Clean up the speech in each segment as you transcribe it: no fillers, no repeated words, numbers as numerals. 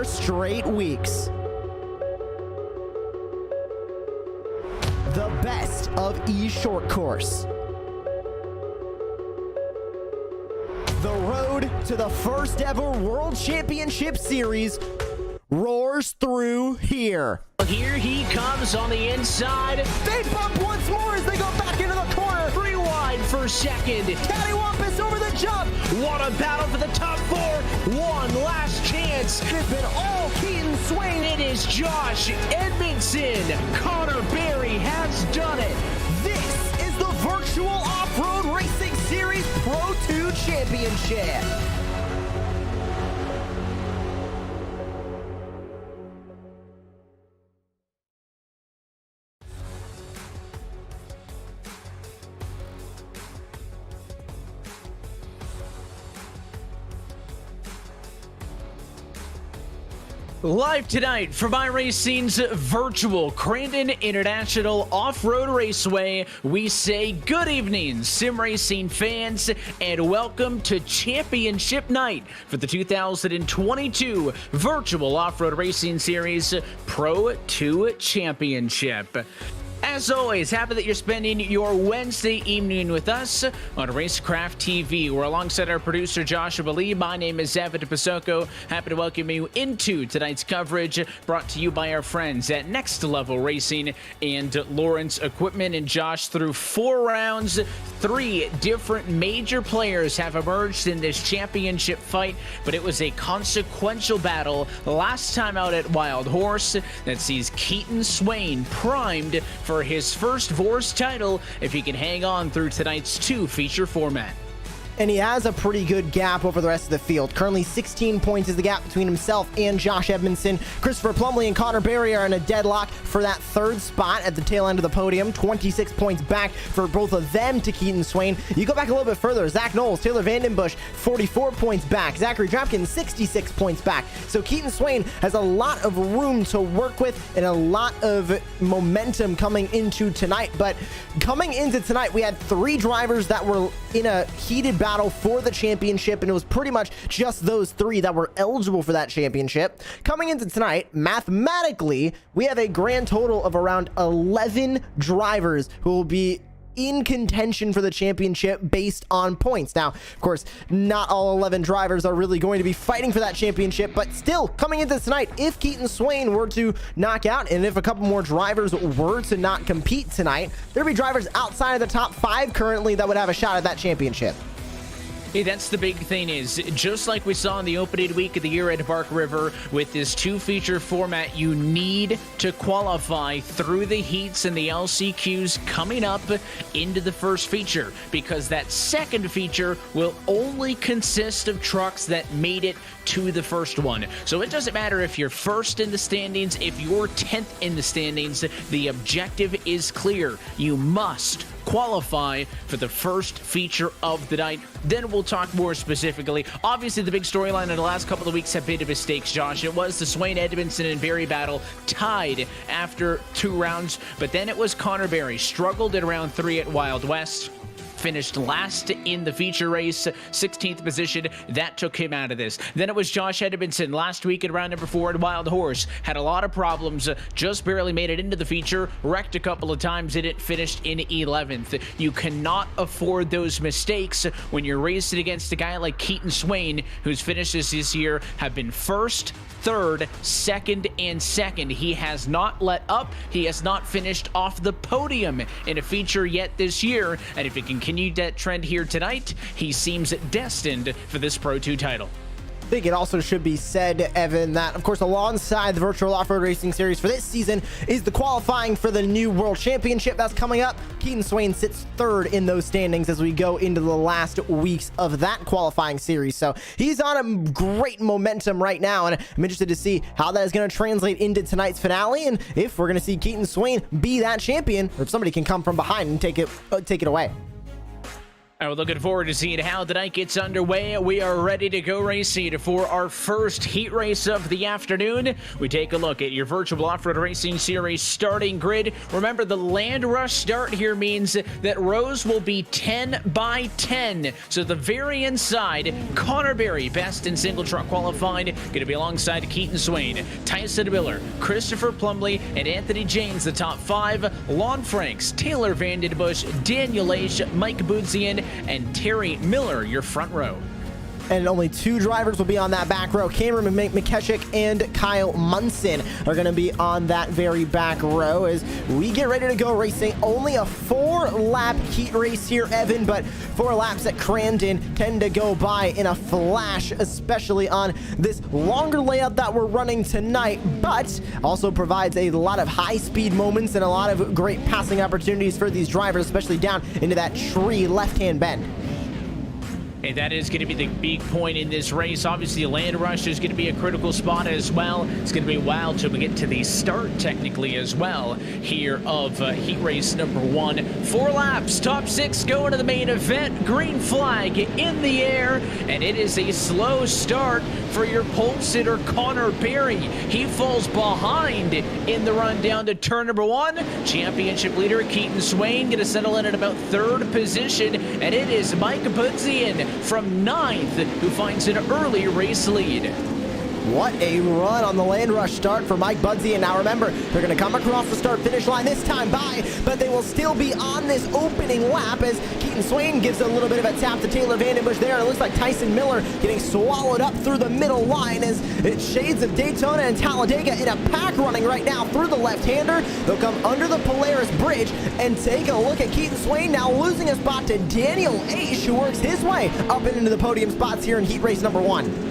4 straight weeks. The best of E-Short Course. The road to the first ever World Championship Series roars through here. Here he comes on the inside. They bump once more as they go back into the corner. Free wide for second. Cattywampus over the jump. What a battle for the top 4. One last chance. It's been all Keaton Swain. It is Josh Edmondson. Connor Berry has done it. This is the Virtual Off-Road Racing Series Pro 2 Championship. Live tonight from iRacing's virtual Crandon International Off-Road Raceway, we say good evening, sim racing fans, and welcome to Championship Night for the 2022 Virtual Off-Road Racing Series Pro 2 Championship. As always, happy that you're spending your Wednesday evening with us on Racecraft TV. We're alongside our producer, Joshua Lee. My name is Evan Pasoko. Happy to welcome you into tonight's coverage, brought to you by our friends at Next Level Racing and Lawrence Equipment. And Josh, through 4 rounds, 3 different major players have emerged in this championship fight, but it was a consequential battle last time out at Wild Horse that sees Keaton Swain primed for his first Vorse title if he can hang on through tonight's 2 feature format. And he has a pretty good gap over the rest of the field. Currently 16 points is the gap between himself and Josh Edmondson. Christopher Plumley and Connor Berry are in a deadlock for that 3rd spot at the tail end of the podium. 26 points back for both of them to Keaton Swain. You go back a little bit further, Zach Knowles, Taylor Vandenbush, 44 points back. Zachary Dropkins, 66 points back. So Keaton Swain has a lot of room to work with and a lot of momentum coming into tonight. But coming into tonight, we had 3 drivers that were in a heated battle for the championship, and it was pretty much just those 3 that were eligible for that championship. Coming into tonight, mathematically, we have a grand total of around 11 drivers who will be in contention for the championship based on points. Now, of course, not all 11 drivers are really going to be fighting for that championship, but still, coming into tonight, if Keaton Swain were to knock out, and if a couple more drivers were to not compete tonight, there'd be drivers outside of the top 5 currently that would have a shot at that championship. Hey, that's the big thing, is just like we saw in the opening week of the year at Bark River, with this 2 feature format, you need to qualify through the heats and the LCQs coming up into the first feature, because that second feature will only consist of trucks that made it to the first one. So it doesn't matter if you're first in the standings, if you're 10th in the standings, the objective is clear. You must qualify for the first feature of the night. Then we'll talk more specifically. Obviously, the big storyline in the last couple of weeks have been the mistakes, Josh. It was the Swain, Edmondson, and Berry battle tied after 2 rounds, but then it was Connor Berry. Struggled at round 3 at Wild West. Finished last in the feature race, 16th position. That took him out of this. Then it was Josh Edmondson last week at round number 4 at Wild Horse. Had a lot of problems, just barely made it into the feature, wrecked a couple of times, and it finished in 11th. You cannot afford those mistakes when you're racing against a guy like Keaton Swain, whose finishes this year have been 1st, 3rd, 2nd, and 2nd. He has not let up. He has not finished off the podium in a feature yet this year, and if he can continue that trend here tonight, he seems destined for this Pro 2 title. I think it also should be said, Evan, that of course alongside the Virtual Off-Road Racing Series for this season is the qualifying for the new World Championship that's coming up. Keaton Swain sits 3rd in those standings as we go into the last weeks of that qualifying series. So he's on a great momentum right now, and I'm interested to see how that is going to translate into tonight's finale, and if we're going to see Keaton Swain be that champion, or if somebody can come from behind and take it away. We're looking forward to seeing how the night gets underway. We are ready to go racing for our first heat race of the afternoon. We take a look at your virtual off-road racing series starting grid. Remember, the land rush start here means that rows will be 10 by 10. So the very inside, Connor Berry, best in single truck qualified, going to be alongside Keaton Swain, Tyson Miller, Christopher Plumley, and Anthony James, the top 5. Lon Franks, Taylor Vandenbush, Daniel H, Mike Budzian, and Terry Miller, your front row. And only 2 drivers will be on that back row. Cameron McKeshik and Kyle Munson are going to be on that very back row as we get ready to go racing. Only a 4-lap heat race here, Evan, but 4 laps at Crandon tend to go by in a flash, especially on this longer layout that we're running tonight, but also provides a lot of high-speed moments and a lot of great passing opportunities for these drivers, especially down into that tree left-hand bend. And that is going to be the big point in this race. Obviously, land rush is going to be a critical spot as well. It's going to be a while till we get to the start, technically, as well, here of heat race number 1. 4 laps, top 6 going to the main event. Green flag in the air, and it is a slow start for your pole sitter, Connor Berry. He falls behind in the run down to turn number 1. Championship leader Keaton Swain going to settle in at about 3rd position, and it is Mike Budzian from 9th who finds an early race lead. What a run on the land rush start for Mike Budzian. Now remember, they're going to come across the start-finish line this time by, but they will still be on this opening lap as Keaton Swain gives a little bit of a tap to Taylor Vandenbush there. It looks like Tyson Miller getting swallowed up through the middle line as it shades of Daytona and Talladega in a pack running right now through the left-hander. They'll come under the Polaris Bridge and take a look at Keaton Swain now losing a spot to Daniel H, who works his way up and into the podium spots here in heat race number 1.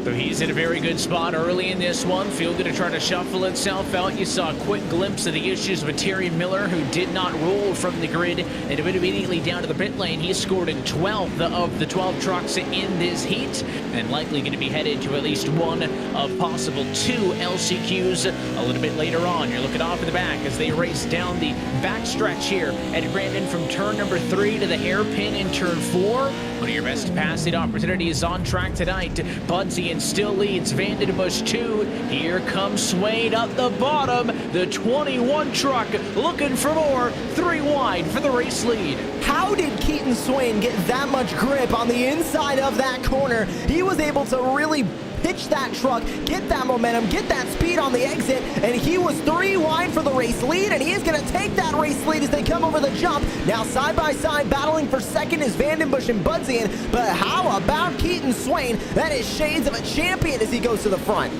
So he's in a very good spot early in this one. Field going to try to shuffle itself out. You saw a quick glimpse of the issues with Terry Miller, who did not roll from the grid and went immediately down to the pit lane. He scored in 12th of the 12 trucks in this heat and likely going to be headed to at least one of possible 2 LCQs a little bit later on. You're looking off in the back as they race down the back stretch here at Crandon from turn number 3 to the hairpin in turn 4. One of your best passing opportunities on track tonight. Budzian still leads Vandenbush 2. Here comes Swain up the bottom. The 21 truck looking for more. 3 wide for the race lead. How did Keaton Swain get that much grip on the inside of that corner? He was able to really pitch that truck, get that momentum, get that speed on the exit, and he was 3 wide for the race lead, and he is going to take that race lead as they come over the jump. Now side by side battling for second is Vandenbush and Budzian, but how about Keaton Swain? That is shades of a champion as he goes to the front.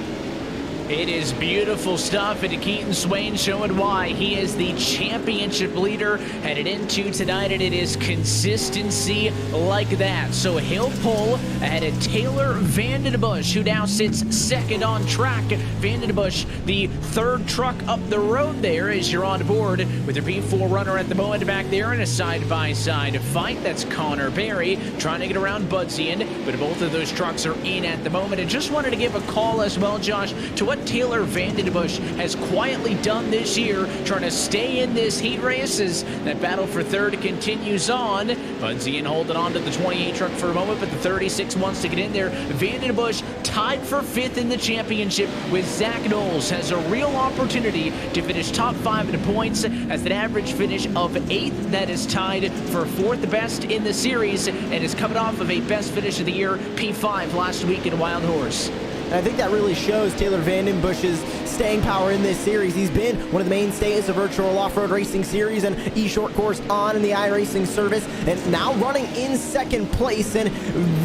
It is beautiful stuff, and Keaton Swain showing why he is the championship leader headed into tonight, and it is consistency like that. So he'll pull ahead of Taylor Vandenbush, who now sits 2nd on track. Vandenbush, the 3rd truck up the road there as you're on board with your P4 runner at the moment back there in a side-by-side fight. That's Connor Berry trying to get around Budzian, but both of those trucks are in at the moment. And just wanted to give a call as well, Josh, to what Taylor Vandenbush has quietly done this year, trying to stay in this heat race as that battle for 3rd continues on. Budzian holding on to the 28 truck for a moment, but the 36 wants to get in there. Vandenbush tied for 5th in the championship with Zach Knowles, has a real opportunity to finish top 5 in the points, has an average finish of 8th. That is tied for 4th best in the series and is coming off of a best finish of the year, P5 last week in Wild Horse. And I think that really shows Taylor Vandenbush's staying power in this series. He's been one of the mainstays of virtual off-road racing series and e-short course on in the iRacing service, and now running in 2nd place and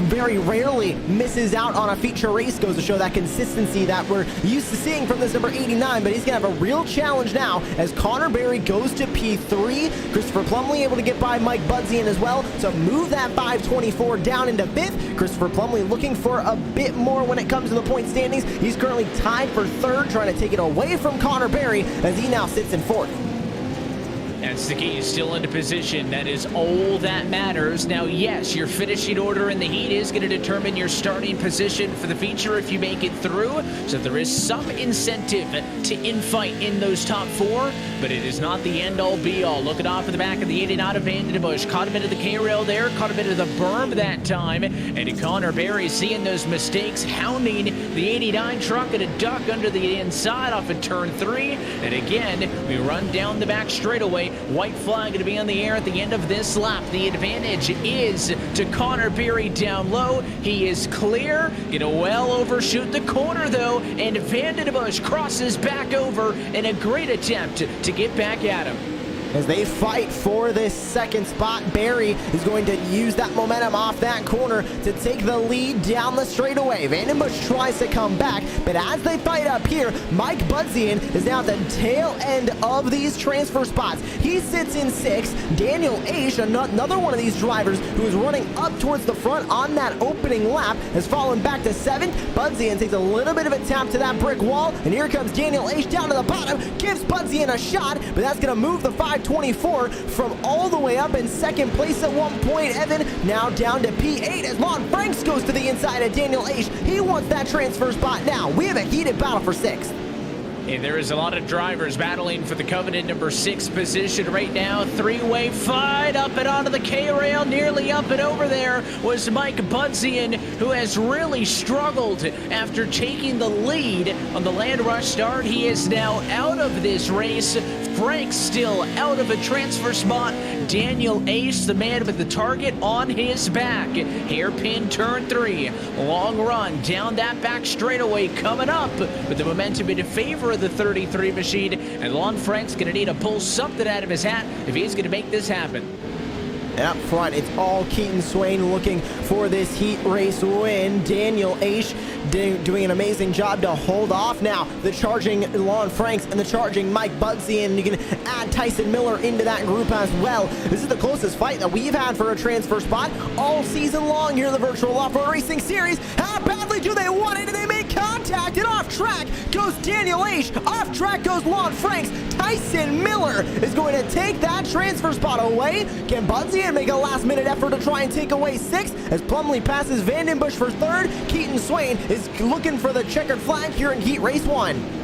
very rarely misses out on a feature race. Goes to show that consistency that we're used to seeing from this number 89, but he's gonna have a real challenge now as Connor Berry goes to P3. Christopher Plumley able to get by Mike Budzian as well to move that 524 down into 5th. Christopher Plumley looking for a bit more when it comes to the point standings. He's currently tied for 3rd, trying to take it away from Connor Berry as he now sits in 4th. That's the key. Still into position. That is all that matters. Now, yes, your finishing order in the heat is going to determine your starting position for the feature if you make it through. So there is some incentive to infight in those top four, but it is not the end-all be-all. Looking off at the back of the 89 of Vandenbush. Caught a bit of the K-rail there. Caught a bit of the berm that time. And Connor Berry seeing those mistakes, hounding the 89 truck at a duck under the inside off of turn 3. And again, we run down the back straightaway. White flag going to be on the air at the end of this lap. The advantage is to Connor Berry down low. He is clear. Going to well overshoot the corner though, and Vandenbush crosses back over in a great attempt to get back at him. As they fight for this second spot, Barry is going to use that momentum off that corner to take the lead down the straightaway. Vandenbush tries to come back, but as they fight up here, Mike Budzian is now at the tail end of these transfer spots. He sits in 6th. Daniel Aish, another one of these drivers who is running up towards the front on that opening lap, has fallen back to 7th. Budzian takes a little bit of a tap to that brick wall, and here comes Daniel Aish down to the bottom, gives Budzian a shot, but that's going to move the 524 from all the way up in second place at one point. Evan now down to P8 as Lon Franks goes to the inside of Daniel Aish. He wants that transfer spot now. We have a heated battle for 6th. And there is a lot of drivers battling for the coveted number 6 position right now. Three-way fight up and onto the K-rail, nearly up and over there was Mike Budzian, who has really struggled after taking the lead on the Land Rush start. He is now out of this race. Frank still out of a transfer spot. Daniel Ace, the man with the target on his back. Hairpin turn 3. Long run down that back straightaway coming up, with the momentum in favor of the 33 machine. And Lon Frank's going to need to pull something out of his hat if he's going to make this happen. And up front, it's all Keaton Swain looking for this heat race win. Daniel Aish doing an amazing job to hold off now the charging Lon Franks and the charging Mike Budzian. You can add Tyson Miller into that group as well. This is the closest fight that we've had for a transfer spot all season long here in the Virtual Off-Road Racing Series. How badly do they want it? And they make contact, and off track goes Daniel Aish. Off track goes Lon Franks. Tyson Miller is going to take that transfer spot away. Can Budzian make a last-minute effort to try and take away 6th as Plumley passes Vandenbush for 3rd? Keaton Swain is looking for the checkered flag here in Heat Race 1.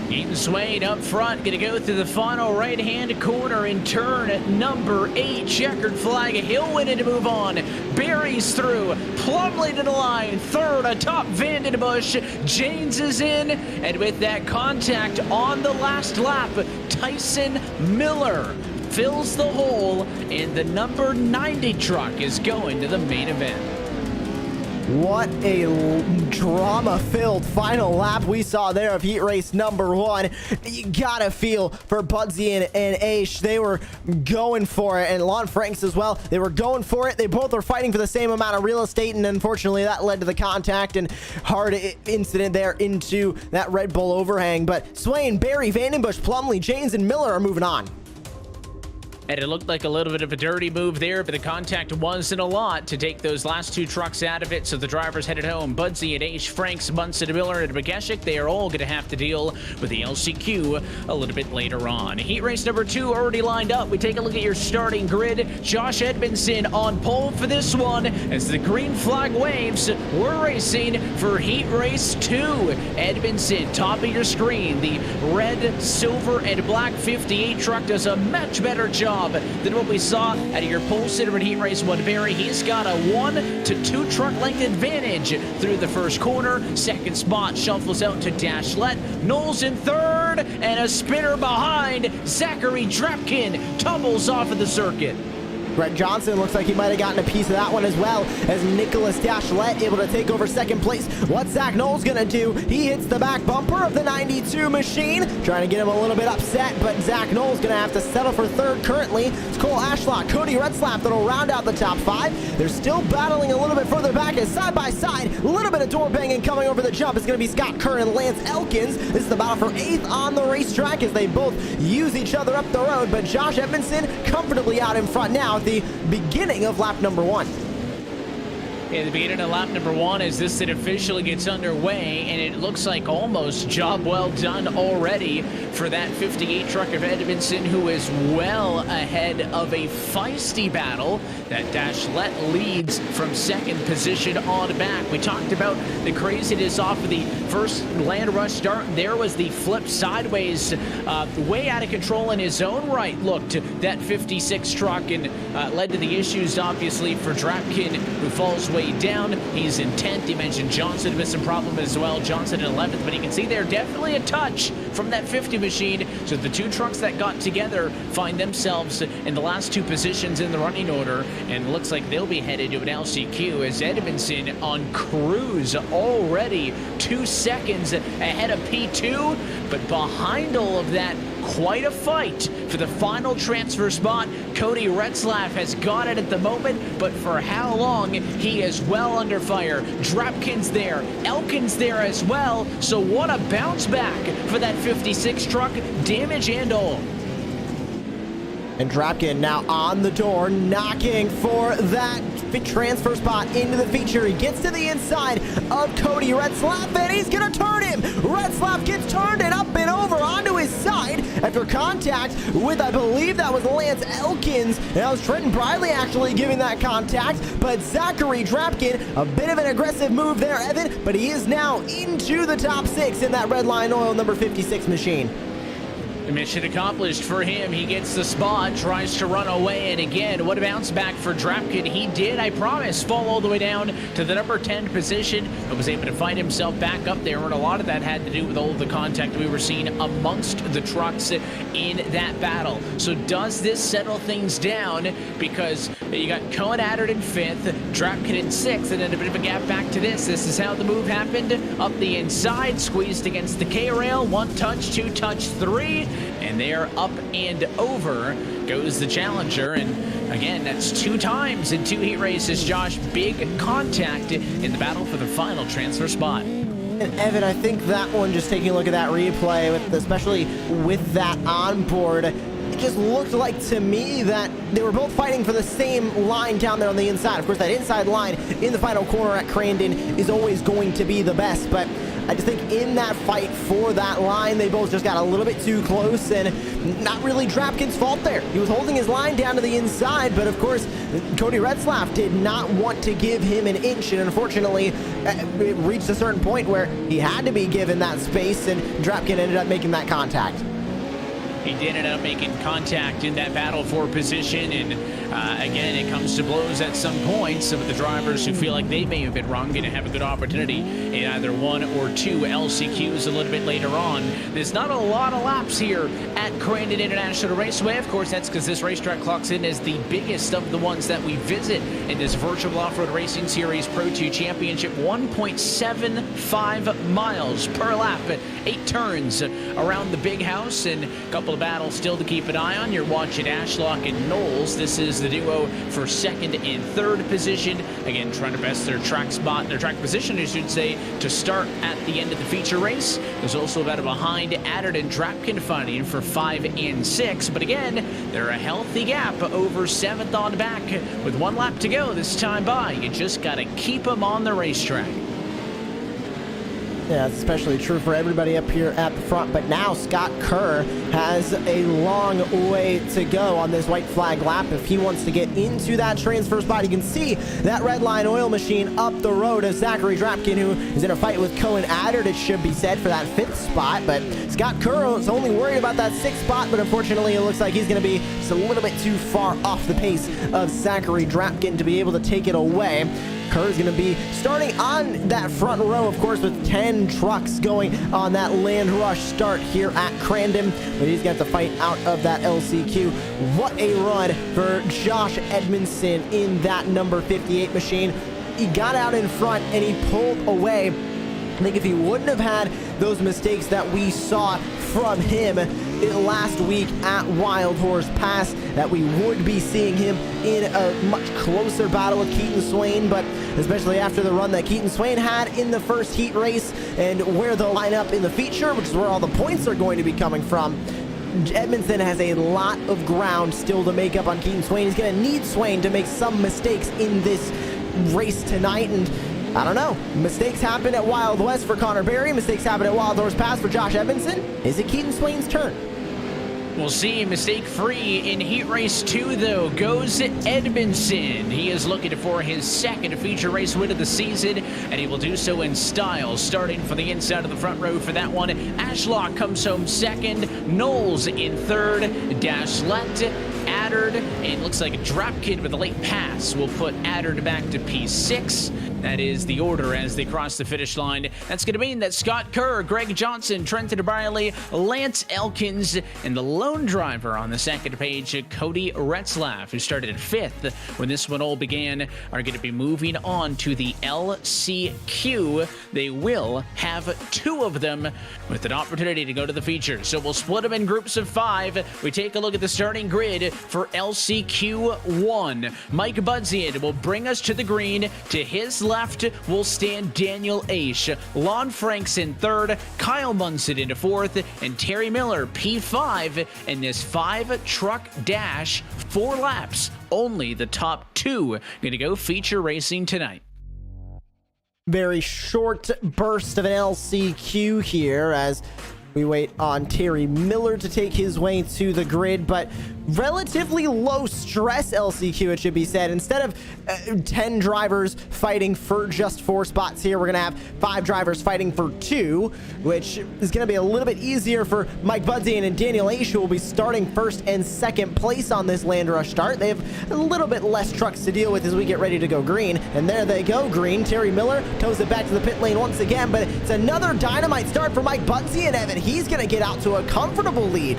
Keaton Swain up front, going to go through the final right-hand corner in turn number 8. Checkered flag, he'll win it to move on. Barry's through, Plumley to the line, 3rd atop Vandenbush. James is in, and with that contact on the last lap, Tyson Miller fills the hole, and the number 90 truck is going to the main event. What a drama-filled final lap we saw there of heat race number 1. You gotta feel for Budzian and Aish. They were going for it, and Lon Franks as well. They were going for it. They both were fighting for the same amount of real estate, and unfortunately that led to the contact and hard incident there into that Red Bull overhang. But Swain, Barry, Vandenbush, Plumley, James, and Miller are moving on. And it looked like a little bit of a dirty move there, but the contact wasn't a lot to take those last 2 trucks out of it, so the drivers headed home. Budsy and Aish, Franks, Munson, Miller, and Begeshik, they are all going to have to deal with the LCQ a little bit later on. Heat race number 2 already lined up. We take a look at your starting grid. Josh Edmondson on pole for this one. As the green flag waves, we're racing for heat race 2. Edmondson, top of your screen. The red, silver, and black 58 truck does a much better job than what we saw out of your pole sitter in heat race 1. Barry, he's got a 1 to 2 truck length advantage through the first corner. Second spot shuffles out to Dashlet. Knowles in 3rd, and a spinner behind. Zachary Drapkin tumbles off of the circuit. Brett Johnson looks like he might have gotten a piece of that one as well, as Nicholas Dashlet able to take over 2nd place. What's Zach Knowles gonna do? He hits the back bumper of the 92 machine, trying to get him a little bit upset, but Zach Knowles gonna have to settle for 3rd currently. It's Cole Ashlock, Cody Redslap that'll round out the top 5. They're still battling a little bit further back as side by side, a little bit of door banging coming over the jump. It's gonna be Scott Kern and Lance Elkins. This is the battle for 8th on the racetrack as they both use each other up the road, but Josh Edmondson comfortably out in front now at the beginning of lap number 1. In the beginning of lap number 1 as this thing officially gets underway, and it looks like almost job well done already for that 58 truck of Edmondson, who is well ahead of a feisty battle. That Dashlet leads from second position on back. We talked about the craziness off of the first land rush start. There was the flip sideways, way out of control in his own right. Looked that 56 truck and led to the issues, obviously, for Drapkin, who falls way down. He's in 10th. You mentioned Johnson with some problem as well. Johnson in 11th, but you can see there definitely a touch from that 50 machine. So the two trucks that got together find themselves in the last two positions in the running order, and looks like they'll be headed to an LCQ as Edmondson on cruise already 2 seconds ahead of P2, but behind all of that, quite a fight for the final transfer spot. Cody Retzlaff has got it at the moment, but for how long? He is well under fire. Drapkin's there, Elkin's there as well, so what a bounce back for that 56 truck, damage and all. And Drapkin now on the door, knocking for that transfer spot into the feature. He gets to the inside of Cody Retzlaff, and he's going to turn him. Retzlaff gets turned and up and over onto his side after contact with, I believe that was Lance Elkins. And that was Trenton Briley actually giving that contact. But Zachary Drapkin, a bit of an aggressive move there, Evan, but he is now into the top 6 in that Red Line Oil number 56 machine. Mission accomplished for him. He gets the spot, tries to run away, and again, what a bounce back for Drapkin. He did, I promise, fall all the way down to the number 10 position, but was able to find himself back up there, and a lot of that had to do with all of the contact we were seeing amongst the trucks in that battle. So does this settle things down? Because you got Cohen Adder in 5th, Drapkin in 6th, and then a bit of a gap back to this. This is how the move happened. Up the inside, squeezed against the K-rail, 1 touch, 2 touch, 3, and there up and over goes the challenger. And again, that's 2 times in 2 heat races, Josh. Big contact in the battle for the final transfer spot. And Evan, I think that one, just taking a look at that replay, especially with that onboard, it just looked like to me that they were both fighting for the same line down there on the inside. Of course, that inside line in the final corner at Crandon is always going to be the best, but I just think in that fight for that line, they both just got a little bit too close, and not really Drapkin's fault there. He was holding his line down to the inside, but of course, Cody Retzlaff did not want to give him an inch, and unfortunately, it reached a certain point where he had to be given that space, and Drapkin ended up making that contact. He did end up making contact in that battle for position, and again, it comes to blows at some point. Some of the drivers who feel like they may have been wrong going to have a good opportunity in either 1 or 2 LCQs a little bit later on. There's not a lot of laps here at Crandon International Raceway. Of course, that's because this racetrack clocks in as the biggest of the ones that we visit in this virtual off-road racing series Pro 2 Championship. 1.75 miles per lap, 8 turns around the big house, and a couple of battles still to keep an eye on. You're watching Ashlock and Knowles. This is the duo for 2nd and 3rd position. Again, trying to best their track spot, their track position, I should say, to start at the end of the feature race. There's also about a behind Adder and Drapkin fighting for 5 and 6, but again, they're a healthy gap over 7th on back with 1 lap to go this time by. You just got to keep them on the racetrack. Yeah, it's especially true for everybody up here at the front, but now Scott Kerr has a long way to go on this white flag lap if he wants to get into that transfer spot. You can see that Red Line Oil machine up the road of Zachary Drapkin, who is in a fight with Cohen Adder, it should be said, for that 5th spot, but Scott Kerr is only worried about that 6th spot, but unfortunately it looks like he's going to be just a little bit too far off the pace of Zachary Drapkin to be able to take it away. Kerr's going to be starting on that front row, of course, with 10 trucks going on that land rush start here at Crandon, but he's got to fight out of that LCQ. What a run for Josh Edmondson in that number 58 machine. He got out in front and he pulled away. I think if he wouldn't have had those mistakes that we saw from him last week at Wild Horse Pass, that we would be seeing him in a much closer battle with Keaton Swain, but especially after the run that Keaton Swain had in the first heat race and where they'll line up in the feature, which is where all the points are going to be coming from. Edmondson has a lot of ground still to make up on Keaton Swain. He's going to need Swain to make some mistakes in this race tonight. And I don't know, mistakes happen at Wild West for Connor Berry, mistakes happen at Wild Horse Pass for Josh Edmondson. Is it Keaton Swain's turn? We'll see. Mistake-free in Heat Race 2, though, goes Edmondson. He is looking for his second feature race win of the season, and he will do so in style, starting from the inside of the front row for that one. Ashlock comes home second, Knowles in third, Dashlet, Addard, and looks like a Dropkid with a late pass will put Addard back to P6. That is the order as they cross the finish line. That's going to mean that Scott Kerr, Greg Johnson, Trenton Briley, Lance Elkins, and the lone driver on the second page, Cody Retzlaff, who started in fifth when this one all began, are going to be moving on to the LCQ. They will have two of them with an opportunity to go to the feature. So we'll split them in groups of 5. We take a look at the starting grid for LCQ1. Mike Budzian will bring us to the green. To his left will stand Daniel Aish. Lon Franks in third, Kyle Munson into fourth, and Terry Miller P5 in this 5-truck dash, 4 laps. Only the top 2 going to go feature racing tonight. Very short burst of an LCQ here as we wait on Terry Miller to take his way to the grid, but relatively low stress LCQ, it should be said. Instead of 10 drivers fighting for just 4 spots here, we're going to have 5 drivers fighting for 2, which is going to be a little bit easier for Mike Budzian and Daniel Aish, who will be starting first and second place on this Land Rush start. They have a little bit less trucks to deal with as we get ready to go green, and there they go, green. Terry Miller tows it back to the pit lane once again, but it's another dynamite start for Mike Budzian, Evan. He's going to get out to a comfortable lead.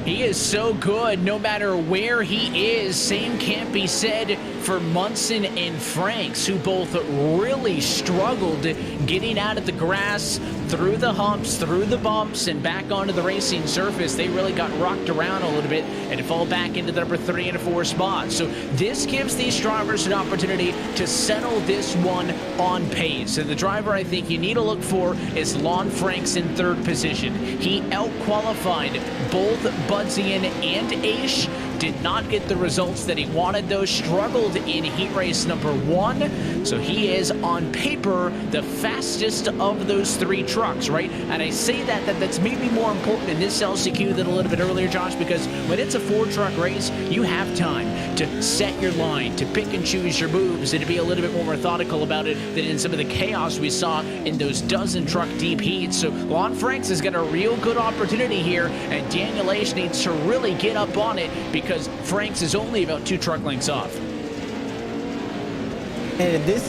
He is so good no matter where he is. Same can't be said for Munson and Franks, who both really struggled getting out of the grass, through the humps, through the bumps, and back onto the racing surface. They really got rocked around a little bit and fall back into the number 3 and 4 spots. So this gives these drivers an opportunity to settle this one on pace. And the driver I think you need to look for is Lon Franks in third position. He out-qualified both Budzian and Aish. Did not get the results that he wanted, though. Struggled in heat race number 1. So he is, on paper, the fastest of those 3 trucks, right? And I say that's maybe more important in this LCQ than a little bit earlier, Josh, because when it's a 4-truck race, you have time to set your line, to pick and choose your moves, and to be a little bit more methodical about it than in some of the chaos we saw in those dozen-truck deep heats. So Lon Franks has got a real good opportunity here, and Daniel Aish needs to really get up on it because Franks is only about 2 truck lengths off. And this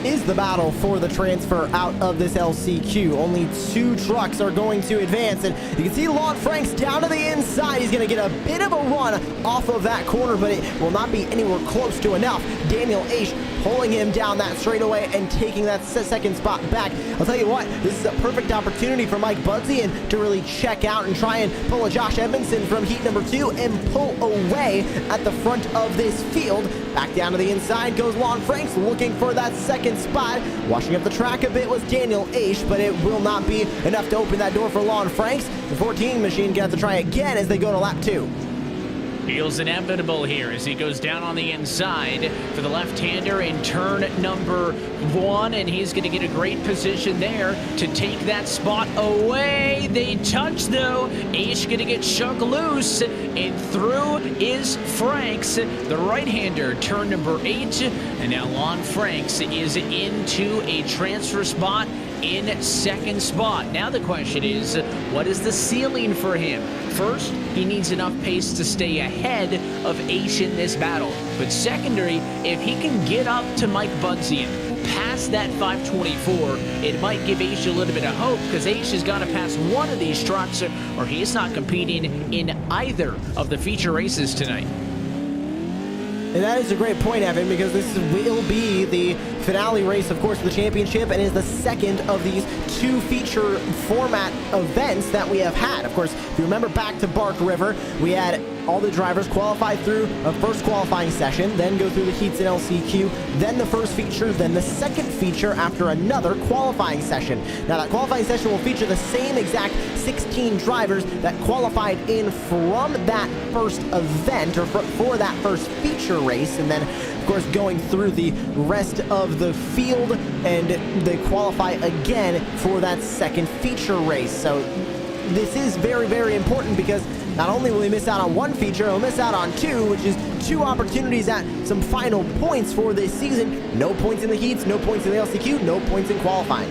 is the battle for the transfer out of this LCQ. Only 2 trucks are going to advance, and you can see Lon Franks down to the inside. He's going to get a bit of a run off of that corner, but it will not be anywhere close to enough. Daniel Aish pulling him down that straightaway and taking that second spot back. I'll tell you what, this is a perfect opportunity for Mike Budzian to really check out and try and pull a Josh Edmondson from heat number 2 and pull away at the front of this field. Back down to the inside goes Lon Franks, looking for that second spot. Washing up the track a bit was Daniel Aish, but it will not be enough to open that door for Lon Franks. The 14 machine gonna have to try again as they go to lap 2. Feels inevitable here as he goes down on the inside for the left-hander in turn number 1, and he's going to get a great position there to take that spot away. They touch, though. Aish going to get shook loose, and through is Franks, the right-hander, turn number 8, and now Lon Franks is into a transfer spot in second spot. Now the question is, what is the ceiling for him? First, he needs enough pace to stay ahead of Aish in this battle. But secondary, if he can get up to Mike Budzian, past that 524, it might give Aish a little bit of hope, because Aish has got to pass one of these trucks or he's not competing in either of the feature races tonight. And that is a great point, Evan, because this will be the finale race, of course, for the championship, and is the second of these 2 feature format events that we have had. Of course, if you remember back to Bark River, we had all the drivers qualify through a first qualifying session, then go through the heats in LCQ, then the first feature, then the second feature after another qualifying session. Now, that qualifying session will feature the same exact 16 drivers that qualified in from that first event, or for that first feature race, and then, of course, going through the rest of the field, and they qualify again for that second feature race. So this is very, very important, because not only will we miss out on 1 feature, we'll miss out on 2, which is 2 opportunities at some final points for this season. No points in the heats, no points in the LCQ, no points in qualifying.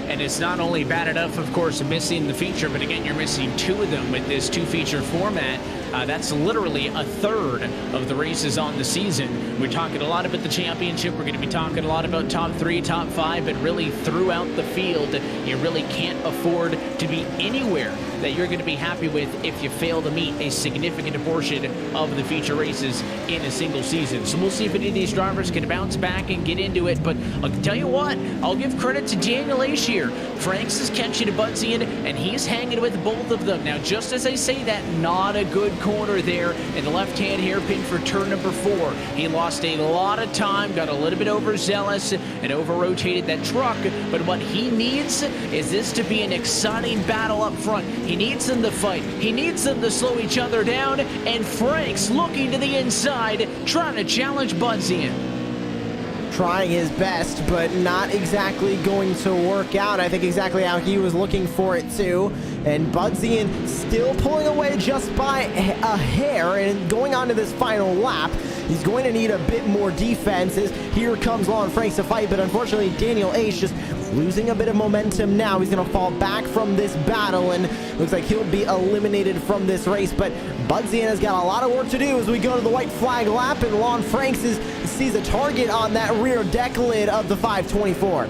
And it's not only bad enough, of course, missing the feature, but again, you're missing 2 of them with this 2-feature format. That's literally a third of the races on the season. We're talking a lot about the championship. We're going to be talking a lot about top 3, top 5, but really throughout the field, you really can't afford to be anywhere that you're going to be happy with if you fail to meet a significant portion of the feature races in a single season. So we'll see if any of these drivers can bounce back and get into it. But I'll tell you what, I'll give credit to Daniel Aish here. Franks is catching a Budzian, and he's hanging with both of them. Now, just as I say that, not a good corner there in the left-hand hairpin for turn number 4. He lost a lot of time, got a little bit overzealous, and over-rotated that truck. But what he needs is this to be an exciting battle up front. He needs them to fight. He needs them to slow each other down. And Franks looking to the inside, trying to challenge Budzian. Trying his best, but not exactly going to work out. I think exactly how he was looking for it too. And Budzian still pulling away just by a hair, and going on to this final lap. He's going to need a bit more defenses. Here comes Lon Franks to fight, but unfortunately Daniel Aish just losing a bit of momentum now. He's going to fall back from this battle, and looks like he'll be eliminated from this race. But Budzian has got a lot of work to do as we go to the white flag lap, and Lon Franks sees a target on that rear deck lid of the 524.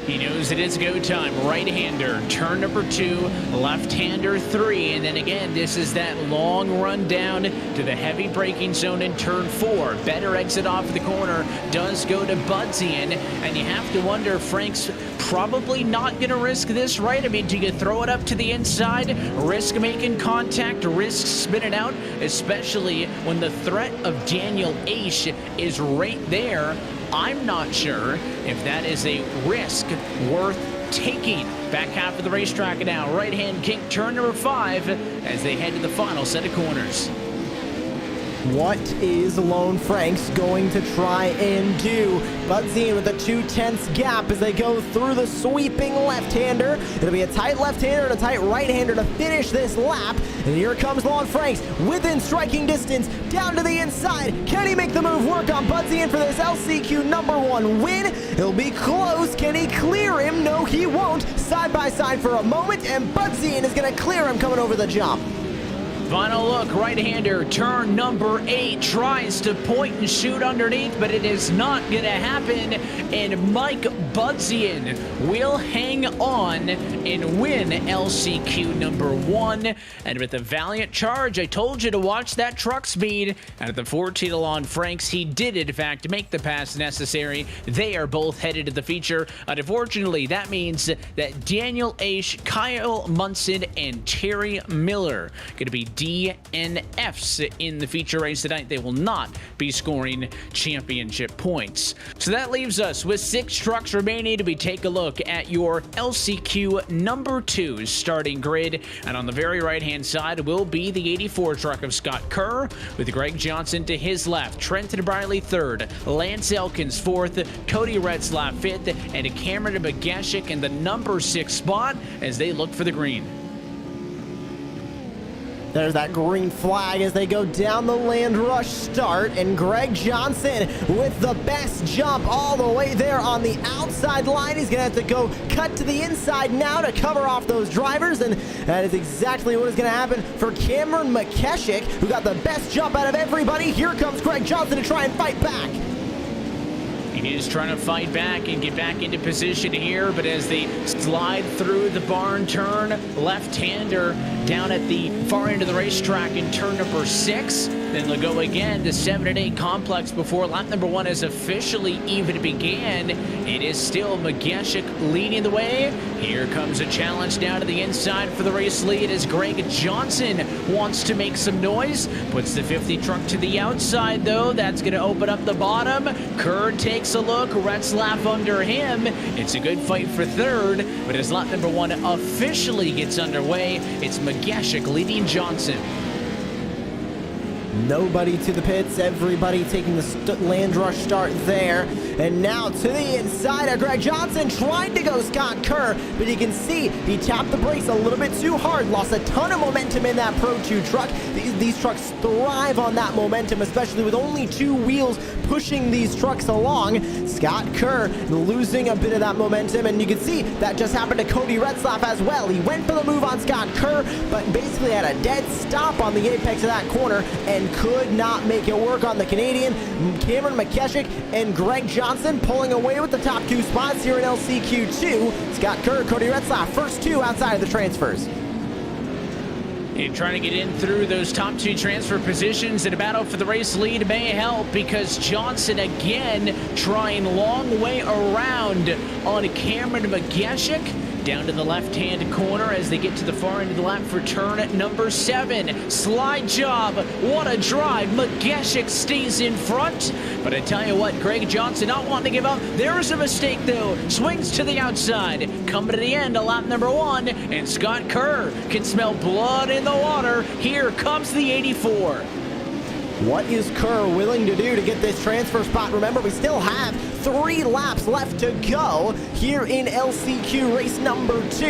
He knows that it's go time. Right-hander, turn number 2, left-hander 3, and then again, this is that long run down to the heavy braking zone in turn 4. Better exit off the corner does go to Budzian, and you have to wonder, Frank's probably not going to risk this, right? I mean, do you throw it up to the inside, risk making contact, risk spinning out, especially when the threat of Daniel Aish is right there? I'm not sure if that is a risk worth taking. Back half of the racetrack now. Right-hand kink, turn number 5 as they head to the final set of corners. What is Lone Franks going to try and do? Budzian with a 2/10 gap as they go through the sweeping left-hander. It'll be a tight left-hander and a tight right-hander to finish this lap. And here comes Lone Franks within striking distance, down to the inside. Can he make the move work on Budzian for this LCQ number 1 win? It'll be close. Can he clear him? No, he won't. Side by side for a moment, and Budzian is going to clear him coming over the jump. Final look, right-hander, turn number 8, tries to point and shoot underneath, but it is not going to happen, and Mike Budzian will hang on and win LCQ number 1, and with a valiant charge, I told you to watch that truck speed, and at the 14 Lon Franks, he did in fact make the pass necessary. They are both headed to the feature. Unfortunately, that means that Daniel Aish, Kyle Munson, and Terry Miller going to be DNFs in the feature race tonight. They will not be scoring championship points. So that leaves us with 6 trucks remaining. We take a look at your LCQ number 2 starting grid, and on the very right hand side will be the 84 truck of Scott Kerr, with Greg Johnson to his left, Trenton Briley 3rd, Lance Elkins 4th, Cody Retzlaff 5th, and Cameron Bagashik in the number 6 spot as they look for the green. There's that green flag as they go down the land rush start, and Greg Johnson with the best jump all the way there on the outside line. He's going to have to go cut to the inside now to cover off those drivers, and that is exactly what is going to happen for Cameron McKeshik, who got the best jump out of everybody. Here comes Greg Johnson to try and fight back. He is trying to fight back and get back into position here, but as they slide through the barn turn, left-hander down at the far end of the racetrack in turn number 6, Then they'll go again to 7 and 8 complex before lap number 1 has officially even began. It is still Mageshik leading the way. Here comes a challenge down to the inside for the race lead as Greg Johnson wants to make some noise. Puts the 50 truck to the outside though. That's going to open up the bottom. Kerr takes a look. Retzlaff under him. It's a good fight for third, but as lap number 1 officially gets underway, it's Mageshik leading Johnson. Nobody to the pits, everybody taking the land rush start there. And now to the inside of Greg Johnson, trying to go Scott Kerr, but you can see he tapped the brakes a little bit too hard, lost a ton of momentum in that Pro 2 truck. These trucks thrive on that momentum, especially with only 2 wheels pushing these trucks along. Scott Kerr losing a bit of that momentum, and you can see that just happened to Cody Retzlaff as well. He went for the move on Scott Kerr, but basically had a dead stop on the apex of that corner and could not make it work on the Canadian. Cameron Mageshik and Greg Johnson pulling away with the top 2 spots here in LCQ2. Scott Kerr, Cody Retzlaff, first 2 outside of the transfers. And trying to get in through those top 2 transfer positions in a battle for the race lead may help because Johnson again trying long way around on Cameron Mageshik. Down to the left-hand corner as they get to the far end of the lap for turn number 7. Slide job. What a drive. Mageshik stays in front. But I tell you what, Greg Johnson not wanting to give up. There's a mistake, though. Swings to the outside. Coming to the end of lap number 1. And Scott Kerr can smell blood in the water. Here comes the 84. What is Kerr willing to do to get this transfer spot? Remember, we still have 3 laps left to go here in LCQ race number 2.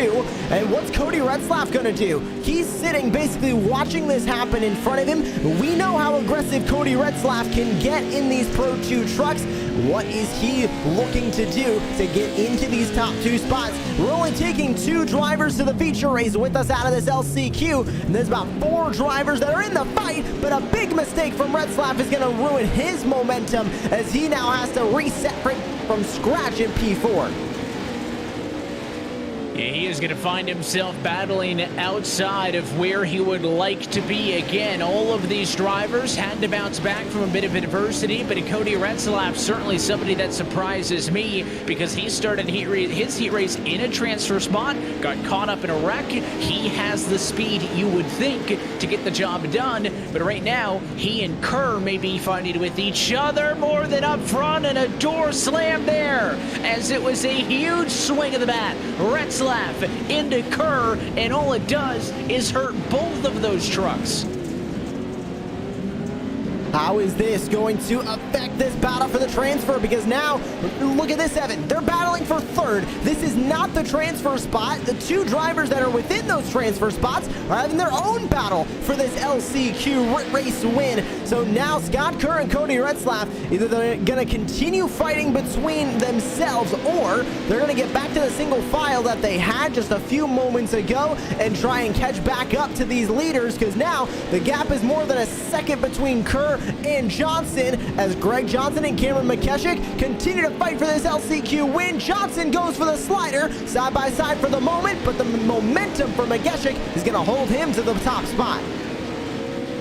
And what's Cody Retzlaff going to do? He's sitting basically watching this happen in front of him. We know how aggressive Cody Retzlaff can get in these Pro 2 trucks. What is he looking to do to get into these top 2 spots? We're only taking 2 drivers to the feature race with us out of this LCQ. And there's about 4 drivers that are in the fight, but a big mistake from Retzlaff is going to ruin his momentum as he now has to reset from scratch in P4. Yeah, he is going to find himself battling outside of where he would like to be. Again, all of these drivers had to bounce back from a bit of adversity, but Cody Retzlaff certainly somebody that surprises me because he started his heat race in a transfer spot, got caught up in a wreck. He has the speed you would think to get the job done, but right now he and Kerr may be fighting with each other more than up front, and a door slam there as it was a huge swing of the bat. Retzlaff into Kerr, and all it does is hurt both of those trucks. How is this going to affect this battle for the transfer? Because now, look at this, Evan. They're battling for third. This is not the transfer spot. The 2 drivers that are within those transfer spots are having their own battle for this LCQ race win. So now Scott Kerr and Cody Retzlaff, either they're going to continue fighting between themselves or they're going to get back to the single file that they had just a few moments ago and try and catch back up to these leaders, because now the gap is more than a second between Kerr and Johnson as Greg Johnson and Cameron Mageshik continue to fight for this LCQ win. Johnson goes for the slider side by side for the moment, but the momentum for Mageshik is going to hold him to the top spot.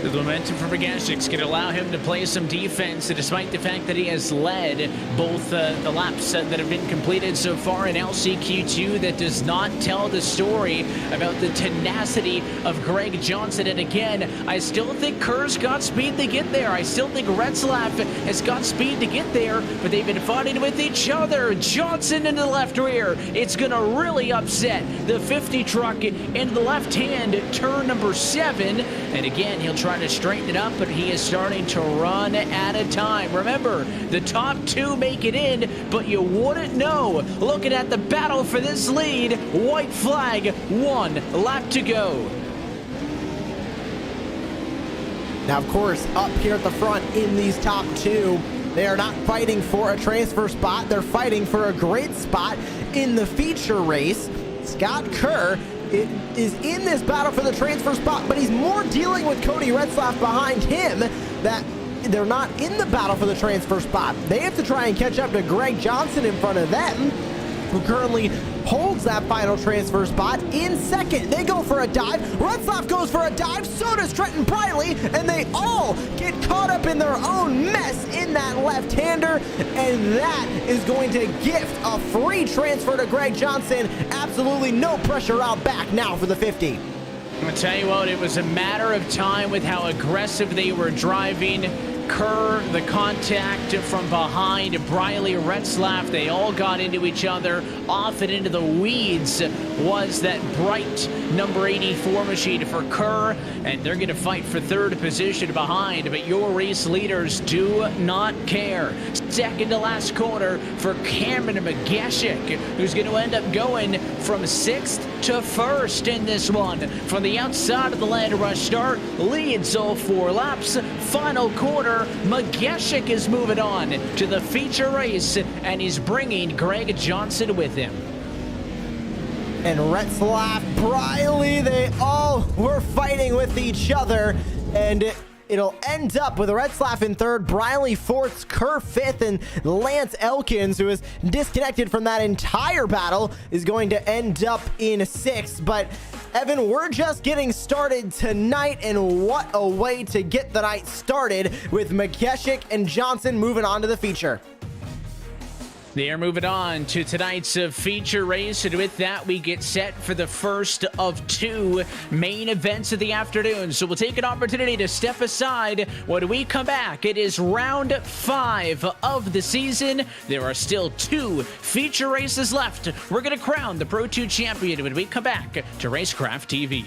The momentum for Mageshik's going to allow him to play some defense, despite the fact that he has led both the laps that have been completed so far in LCQ2. That does not tell the story about the tenacity of Greg Johnson. And again, I still think Kerr's got speed to get there. I still think Retzlaff has got speed to get there, but they've been fighting with each other. Johnson into the left rear. It's going to really upset the 50 truck into the left hand, turn number 7. And again, he'll try to straighten it up, but he is starting to run out of time. Remember, the top 2 make it in, but you wouldn't know. Looking at the battle for this lead, white flag, 1 lap to go. Now, of course, up here at the front in these top 2, they are not fighting for a transfer spot. They're fighting for a grid spot in the feature race. Scott Kerr is in this battle for the transfer spot, but he's more dealing with Cody Retzlaff behind him, that they're not in the battle for the transfer spot. They have to try and catch up to Greg Johnson in front of them, who currently holds that final transfer spot in second. They go for a dive. Retzlaff goes for a dive. So does Trenton Briley. And they all get caught up in their own mess in that left-hander. And that is going to gift a free transfer to Greg Johnson. Absolutely no pressure out back now for the 50. I'll tell you what, it was a matter of time with how aggressive they were driving. Kerr, the contact from behind, Briley, Retzlaff, they all got into each other. Off and into the weeds was that bright number 84 machine for Kerr, and they're going to fight for third position behind, but your race leaders do not care. Second to last corner for Cameron Mageshik, who's going to end up going from sixth to first in this one. From the outside of the land rush start, leads all 4 laps. Final corner, Mageshik is moving on to the feature race, and he's bringing Greg Johnson with him. And Retzlaff, Briley, they all were fighting with each other, and it'll end up with Retzlaff in third, Briley fourth, Kerr fifth, and Lance Elkins, who is disconnected from that entire battle, is going to end up in sixth. But Evan, we're just getting started tonight, and what a way to get the night started with Mageshik and Johnson moving on to the feature. They are moving on to tonight's feature race, and with that, we get set for the first of 2 main events of the afternoon. So we'll take an opportunity to step aside. When we come back, it is round 5 of the season. There are still 2 feature races left. We're going to crown the Pro 2 champion when we come back to Racecraft TV.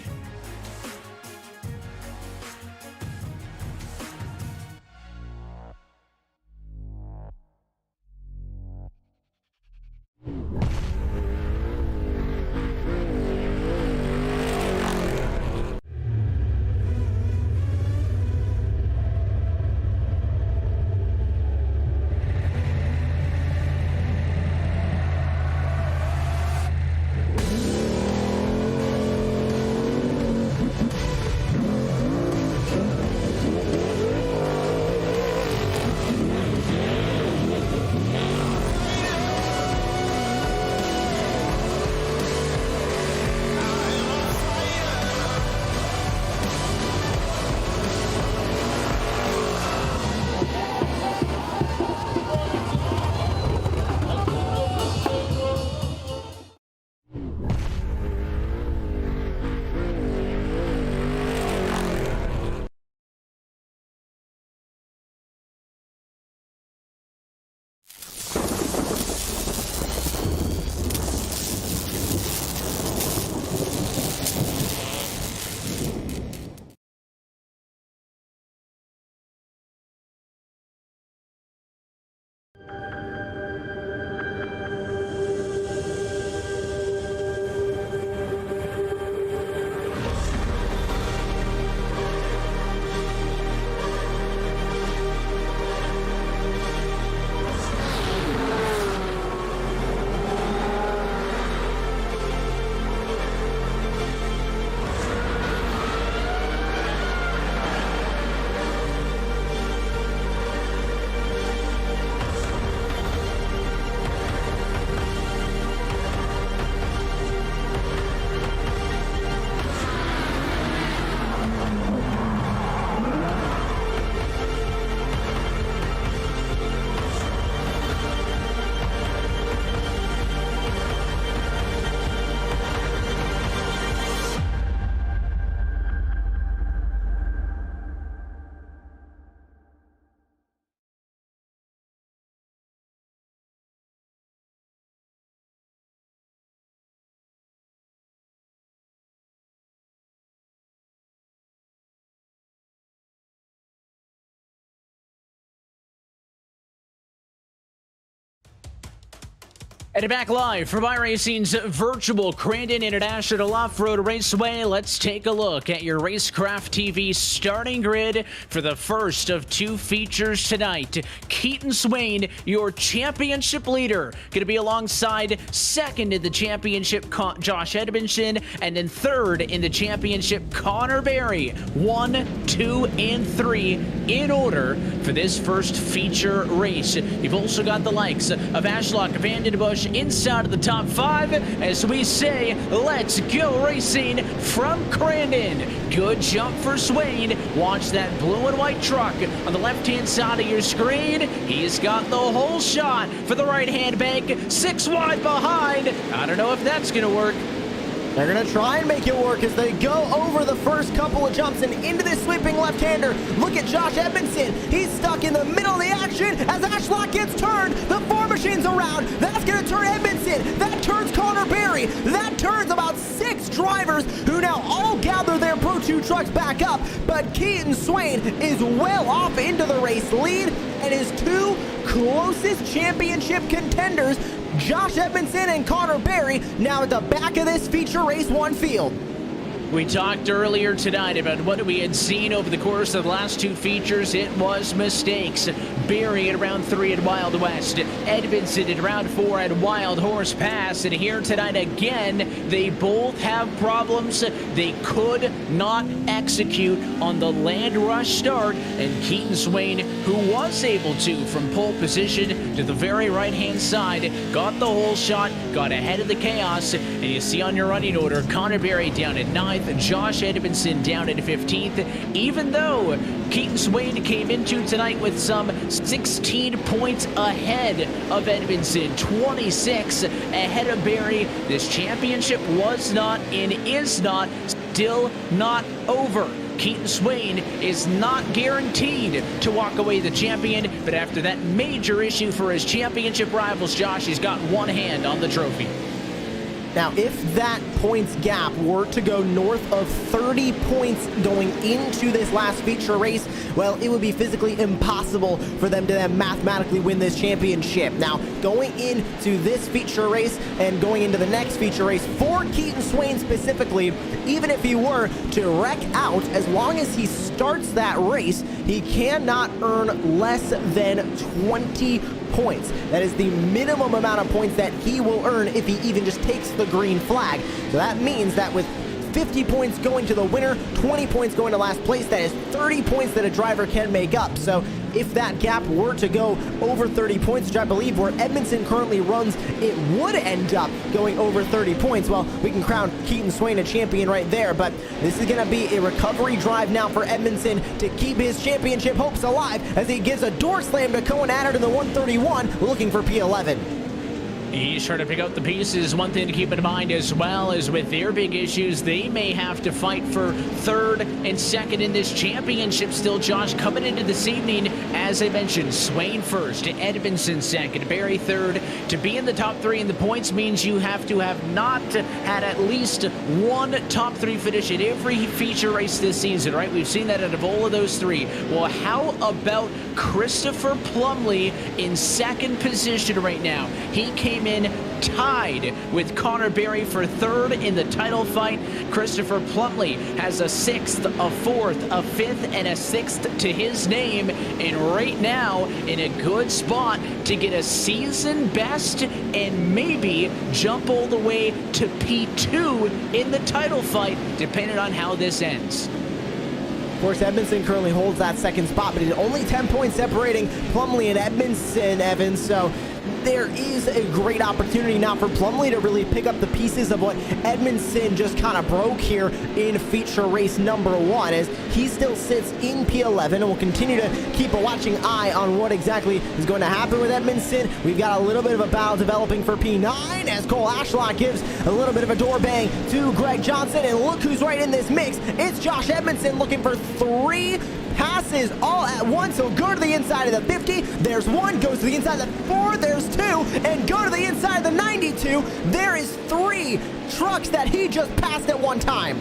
And back live from iRacing's virtual Crandon International Off-Road Raceway, let's take a look at your Racecraft TV starting grid for the first of 2 features tonight. Keaton Swain, your championship leader, going to be alongside second in the championship Josh Edmondson, and then third in the championship Connor Berry. 1, 2, and 3 in order for this first feature race. You've also got the likes of Ashlock, Vandenbush, inside of the top 5 as we say, let's go racing from Crandon. Good jump for Swain. Watch that blue and white truck on the left-hand side of your screen. He's got the whole shot for the right-hand bank, 6 wide behind. I don't know if that's going to work. They're going to try and make it work as they go over the first couple of jumps and into this sweeping left-hander. Look at Josh Edmondson. He's stuck in the middle of the action as Ashlock gets turned. The 4 machines around. That's going to turn Edmondson. That turns Connor Berry. That turns about 6 drivers who now all gather their Pro 2 trucks back up. But Keaton Swain is well off into the race lead, and his 2 closest championship contenders, Josh Edmondson and Connor Berry, now at the back of this feature race 1 field. We talked earlier tonight about what we had seen over the course of the last 2 features. It was mistakes. Berry at round 3 at Wild West. Edmondson at round 4 at Wild Horse Pass. And here tonight again, they both have problems. They could not execute on the land rush start. And Keaton Swain, who was able to from pole position to the very right-hand side, got the whole shot, got ahead of the chaos. And you see on your running order, Connor Berry down at 9th. Josh Edmondson down at 15th, even though Keaton Swain came into tonight with some 16 points ahead of Edmondson, 26 ahead of Berry. This championship was not and is not, still not over. Keaton Swain is not guaranteed to walk away the champion, but after that major issue for his championship rivals, Josh, he's got one hand on the trophy. Now, if that points gap were to go north of 30 points going into this last feature race, well, it would be physically impossible for them to then mathematically win this championship. Now, going into this feature race and going into the next feature race for Keaton Swain specifically, even if he were to wreck out, as long as he starts that race, he cannot earn less than 20 points. That is the minimum amount of points that he will earn if he even just takes the green flag. So that means that with 50 points going to the winner, 20 points going to last place, that is 30 points that a driver can make up. So if that gap were to go over 30 points, which I believe where Edmondson currently runs, it would end up going over 30 points. Well, we can crown Keaton Swain a champion right there, but this is going to be a recovery drive now for Edmondson to keep his championship hopes alive as he gives a door slam to Cohen Adder in the 131, looking for P11. He's trying to pick out the pieces. One thing to keep in mind as well is with their big issues, they may have to fight for 3rd and 2nd in this championship still, Josh, coming into this evening. As I mentioned, Swain 1st, Edmondson 2nd, Berry 3rd. To be in the top 3 in the points means you have to have not had at least 1 top 3 finish in every feature race this season, right? We've seen that out of all of those 3. Well, how about Christopher Plumley in 2nd position right now? He came in tied with Connor Berry for 3rd in the title fight. Christopher Plumley has a 6th, a 4th, a 5th, and a 6th to his name, and right now in a good spot to get a season best and maybe jump all the way to P2 in the title fight, depending on how this ends. Of course, Edmondson currently holds that 2nd spot, but it's only 10 points separating Plumley and Edmondson, Evans, so there is a great opportunity now for Plumley to really pick up the pieces of what Edmondson just kind of broke here in feature race number 1, as he still sits in P11, and we'll continue to keep a watching eye on what exactly is going to happen with Edmondson. We've got a little bit of a battle developing for P9 as Cole Ashlock gives a little bit of a door bang to Greg Johnson, and look who's right in this mix. It's Josh Edmondson looking for 3 passes all at once. So go to the inside of the 50, there's 1, goes to the inside of the 4, there's 2, and go to the inside of the 92, there is 3 trucks that he just passed at one time.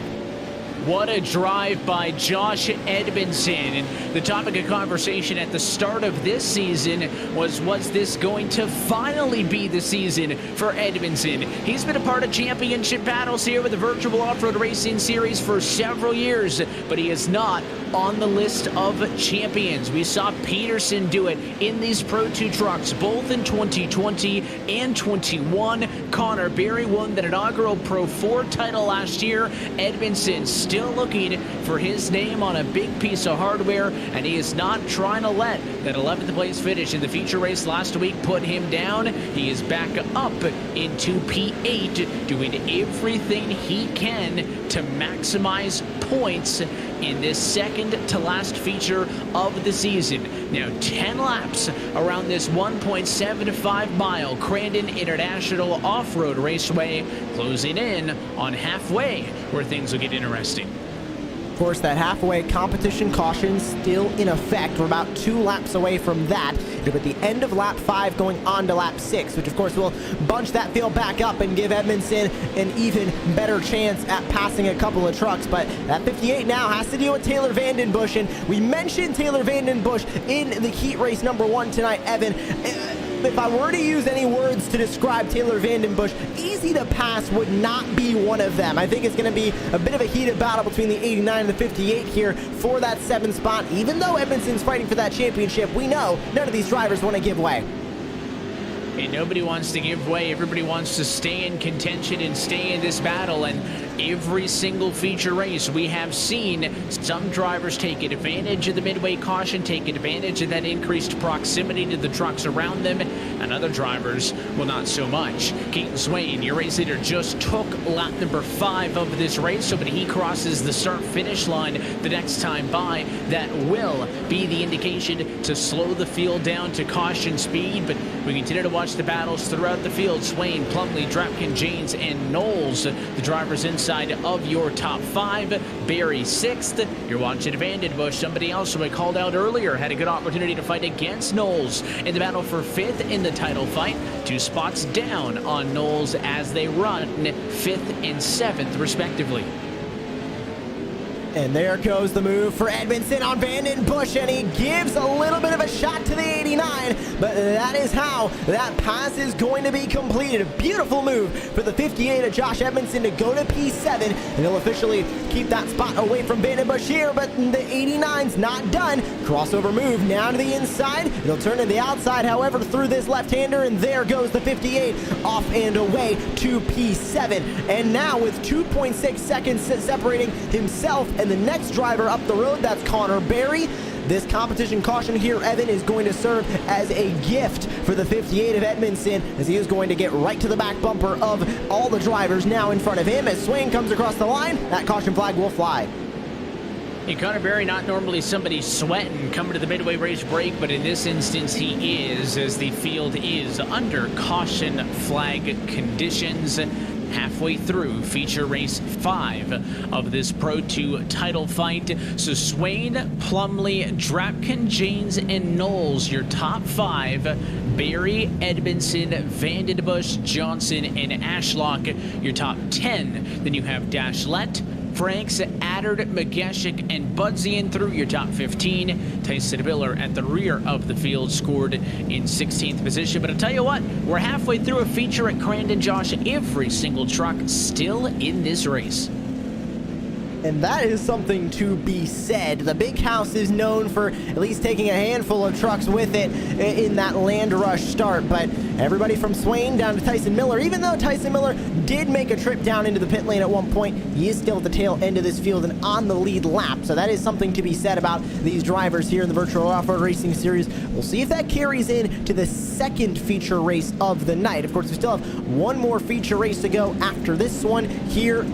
What a drive by Josh Edmondson. And the topic of conversation at the start of this season was this going to finally be the season for Edmondson? He's been a part of championship battles here with the Virtual Off-Road Racing Series for several years, but he is not on the list of champions. We saw Peterson do it in these Pro 2 trucks, both in 2020 and 21. Connor Berry won that inaugural Pro 4 title last year. Edmondson still still looking for his name on a big piece of hardware, and he is not trying to let that 11th place finish in the feature race last week put him down. He is back up into P8, doing everything he can to maximize points in this second to last feature of the season. Now 10 laps around this 1.75 mile Crandon International Off-Road Raceway, closing in on halfway where things will get interesting. Of course, that halfway competition caution still in effect. We're about 2 laps away from that. It'll be at the end of lap 5 going on to lap 6, which of course will bunch that field back up and give Edmondson an even better chance at passing a couple of trucks. But that 58 now has to deal with Taylor Vandenbush, and we mentioned Taylor Vandenbush in the heat race number 1 tonight, Evan. If I were to use any words to describe Taylor Vandenbush, easy to pass would not be one of them. I think it's going to be a bit of a heated battle between the 89 and the 58 here for that 7th spot. Even though Edmondson's fighting for that championship, we know none of these drivers want to give way. And nobody wants to give way. Everybody wants to stay in contention and stay in this battle. And every single feature race, we have seen some drivers take advantage of the midway caution, take advantage of that increased proximity to the trucks around them, and other drivers, well, not so much. Keaton Swain, your race leader, just took lap number 5 of this race, so when he crosses the start-finish line the next time by, that will be the indication to slow the field down to caution speed. But we continue to watch the battles throughout the field. Swain, Plumley, Drapkin, Janes, and Knowles, the drivers inside of your top 5. Barry 6th. You're watching Vandenbush. Somebody else who I called out earlier had a good opportunity to fight against Knowles in the battle for 5th in the title fight. 2 spots down on Knowles as they run 5th and 7th respectively. And there goes the move for Edmondson on Vandenbush, and he gives a little bit of a shot to the 89, but that is how that pass is going to be completed. A beautiful move for the 58 of Josh Edmondson to go to P7, and he'll officially keep that spot away from Vandenbush here, but the 89's not done. Crossover move now to the inside. It'll turn to the outside, however, through this left-hander, and there goes the 58 off and away to P7. And now with 2.6 seconds separating himself and the next driver up the road, that's Connor Berry. This competition caution here, Evan, is going to serve as a gift for the 58 of Edmondson, as he is going to get right to the back bumper of all the drivers now in front of him. As Swain comes across the line, that caution flag will fly. And Connor Berry, not normally somebody sweating coming to the midway race break, but in this instance he is, as the field is under caution flag conditions. Halfway through feature race 5 of this Pro 2 title fight. So Swain, Plumley, Drapkin, Janes, and Knowles, your top 5. Barry, Edmondson, Vandenbush, Johnson, and Ashlock, your top 10. Then you have Dashlet, Franks, Addard, Mageshik, and Budzian through your top 15. Tyson Miller at the rear of the field scored in 16th position. But I'll tell you what, we're halfway through a feature at Crandon, Josh. Every single truck still in this race. And that is something to be said. The Big House is known for at least taking a handful of trucks with it in that land rush start. But everybody from Swain down to Tyson Miller, even though Tyson Miller did make a trip down into the pit lane at one point, he is still at the tail end of this field and on the lead lap. So that is something to be said about these drivers here in the Virtual Off-Road Racing Series. We'll see if that carries in to the second feature race of the night. Of course, we still have one more feature race to go after this one here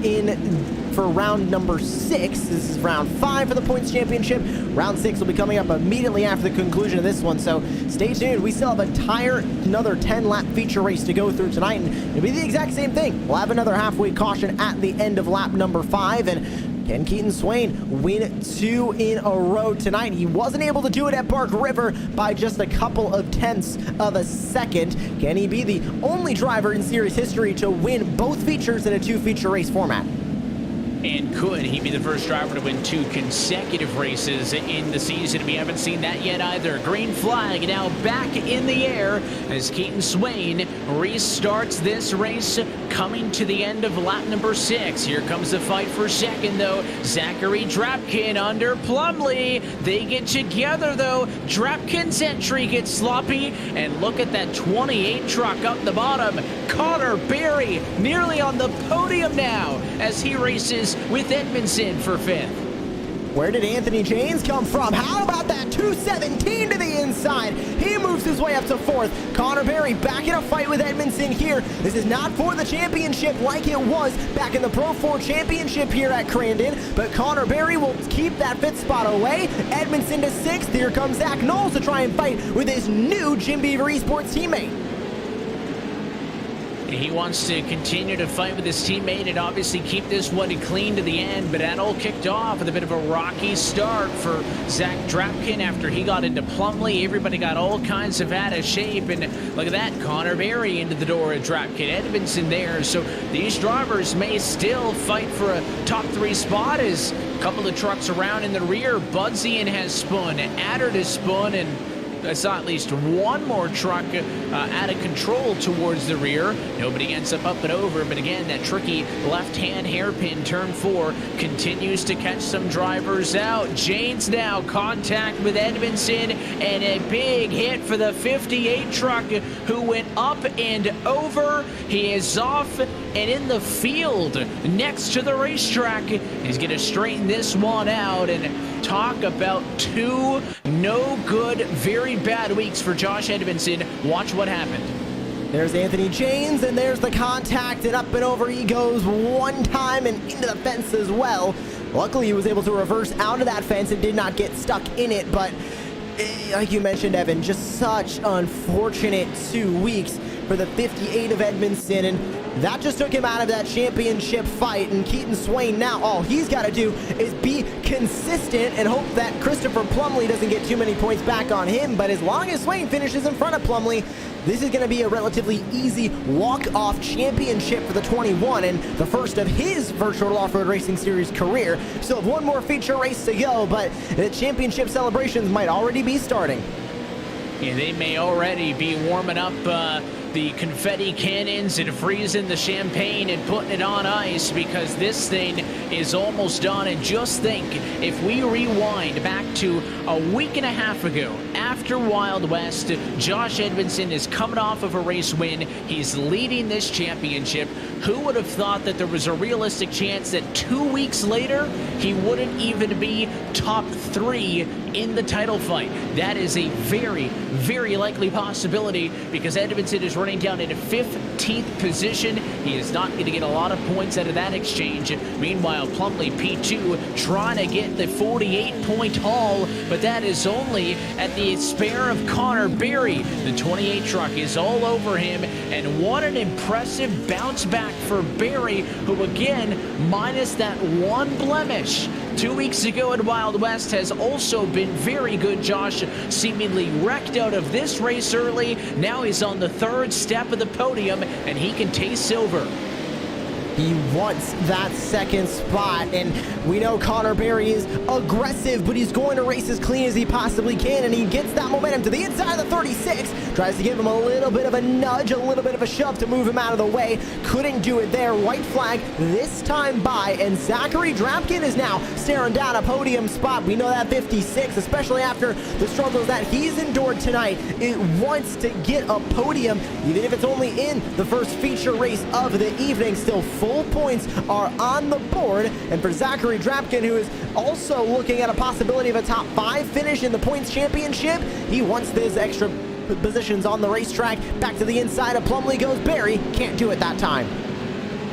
for round number 6. This is round 5 for the points championship. Round 6 will be coming up immediately after the conclusion of this one, so stay tuned. We still have another 10-lap feature race to go through tonight, and it'll be the exact same thing. We'll have another halfway caution at the end of lap number 5, and can Keaton Swain win 2 in a row tonight? He wasn't able to do it at Bark River by just a couple of tenths of a second. Can he be the only driver in series history to win both features in a 2-feature race format? And could he be the first driver to win 2 consecutive races in the season? We haven't seen that yet either. Green flag now back in the air as Keaton Swain restarts this race, coming to the end of lap number 6. Here comes the fight for second, though. Zachary Drapkin under Plumley. They get together, though. Drapkin's entry gets sloppy, and look at that 28 truck up the bottom. Connor Berry nearly on the podium now as he races Janes with Edmondson for 5th. Where did Anthony Janes come from? How about that 217 to the inside? He moves his way up to 4th. Connor Berry back in a fight with Edmondson here. This is not for the championship like it was back in the Pro 4 championship here at Crandon, but Connor Berry will keep that 5th spot away. Edmondson to 6th. Here comes Zach Knowles to try and fight with his new Jim Beaver Esports teammate. He wants to continue to fight with his teammate and obviously keep this one clean to the end, but that all kicked off with a bit of a rocky start for Zach Drapkin after he got into Plumley. Everybody got all kinds of out of shape, and look at that, Connor Berry into the door at Drapkin, Edmondson there. So these drivers may still fight for a top 3 spot as a couple of trucks around in the rear. Budsian has spun, Adder has spun, and I saw at least one more truck out of control towards the rear. Nobody ends up and over, but again, that tricky left-hand hairpin turn 4 continues to catch some drivers out. Janes now contact with Edmondson, and a big hit for the 58 truck who went up and over. He is off and in the field next to the racetrack. He's going to straighten this one out, and talk about 2 no good, very bad weeks for Josh Edmondson. Watch what happened. There's Anthony Janes, and there's the contact, and up and over he goes one time and into the fence as well. Luckily, he was able to reverse out of that fence and did not get stuck in it, but like you mentioned, Evan, just such unfortunate 2 weeks for the 58 of Edmondson, and that just took him out of that championship fight. And Keaton Swain, now all he's got to do is be consistent and hope that Christopher Plumley doesn't get too many points back on him. But as long as Swain finishes in front of Plumley, this is going to be a relatively easy walk-off championship for the 21 and the first of his virtual off-road racing series career. Still have one more feature race to go, but the championship celebrations might already be starting. Yeah, they may already be warming up the confetti cannons and freezing the champagne and putting it on ice, because this thing is almost done. And just think, if we rewind back to a week and a half ago, after Wild West, Josh Edmondson is coming off of a race win. He's leading this championship. Who would have thought that there was a realistic chance that 2 weeks later, he wouldn't even be top 3 in the title fight? That is a very, very likely possibility, because Edmondson is running down in a 15th position. He is not going to get a lot of points out of that exchange. Meanwhile, Plumley P2 trying to get the 48-point haul, but that is only at the spare of Connor Berry. The 28 truck is all over him, and what an impressive bounce back for Berry, who again, minus that one blemish 2 weeks ago at Wild West, has also been very good. Josh seemingly wrecked out of this race early. Now he's on the 3rd step of the podium, and he can taste silver. He wants that 2nd spot, and we know Connor Berry is aggressive, but he's going to race as clean as he possibly can, and he gets that momentum to the inside of the 36, tries to give him a little bit of a nudge, a little bit of a shove to move him out of the way. Couldn't do it there. White flag this time by, and Zachary Drapkin is now staring down a podium spot. We know that 56, especially after the struggles that he's endured tonight, it wants to get a podium, even if it's only in the first feature race of the evening. Still, full points are on the board, and for Zachary Drapkin, who is also looking at a possibility of a top 5 finish in the points championship, he wants those extra positions on the racetrack. Back to the inside of Plumley goes Berry. Can't do it that time.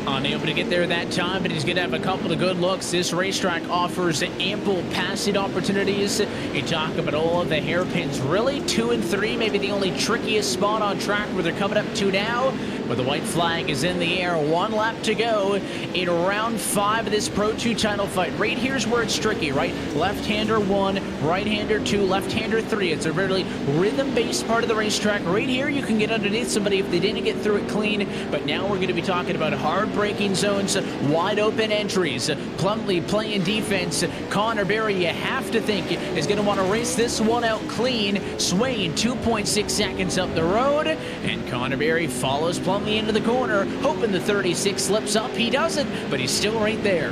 Unable to get there that time, but he's going to have a couple of good looks. This racetrack offers ample passing opportunities. You talk about all of the hairpins, really 2 and 3, maybe the only trickiest spot on track where they're coming up to now. But the white flag is in the air. 1 lap to go in round 5 of this Pro 2 title fight. Right here's where it's tricky, right? Left-hander 1, right-hander 2, left-hander 3. It's a really rhythm-based part of the racetrack. Right here, you can get underneath somebody if they didn't get through it clean. But now we're going to be talking about hard braking zones, wide open entries. Plumley playing defense. Connor Berry, you have to think, is going to want to race this one out clean. Swain 2.6 seconds up the road, and Connor Berry follows Plumley into the corner, hoping the 36 slips up. He doesn't, but he's still right there.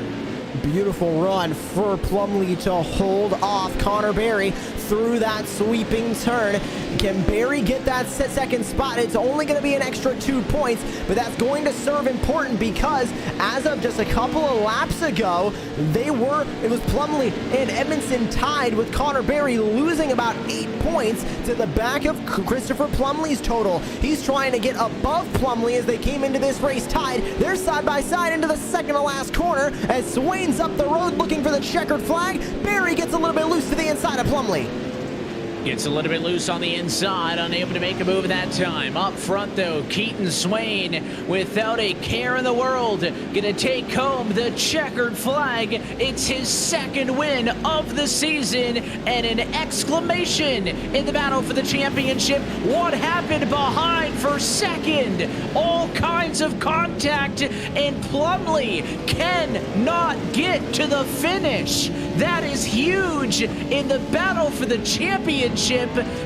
Beautiful run for Plumlee to hold off Connor Berry through that sweeping turn. Can Berry get that second spot? It's only going to be an extra 2 points, but that's going to serve important because as of just a couple of laps ago, it was Plumlee and Edmondson tied with Connor Berry losing about 8 points to the back of Christopher Plumlee's total. He's trying to get above Plumlee as they came into this race tied. They're side by side into the second to last corner as Swain's up the road looking for the checkered flag. Berry gets a little bit loose to the inside of Plumlee. Gets a little bit loose on the inside, unable to make a move that time. Up front, though, Keaton Swain, without a care in the world, gonna take home the checkered flag. It's his second win of the season, and an exclamation in the battle for the championship. What happened behind for second? All kinds of contact, and Plumlee cannot get to the finish. That is huge in the battle for the championship.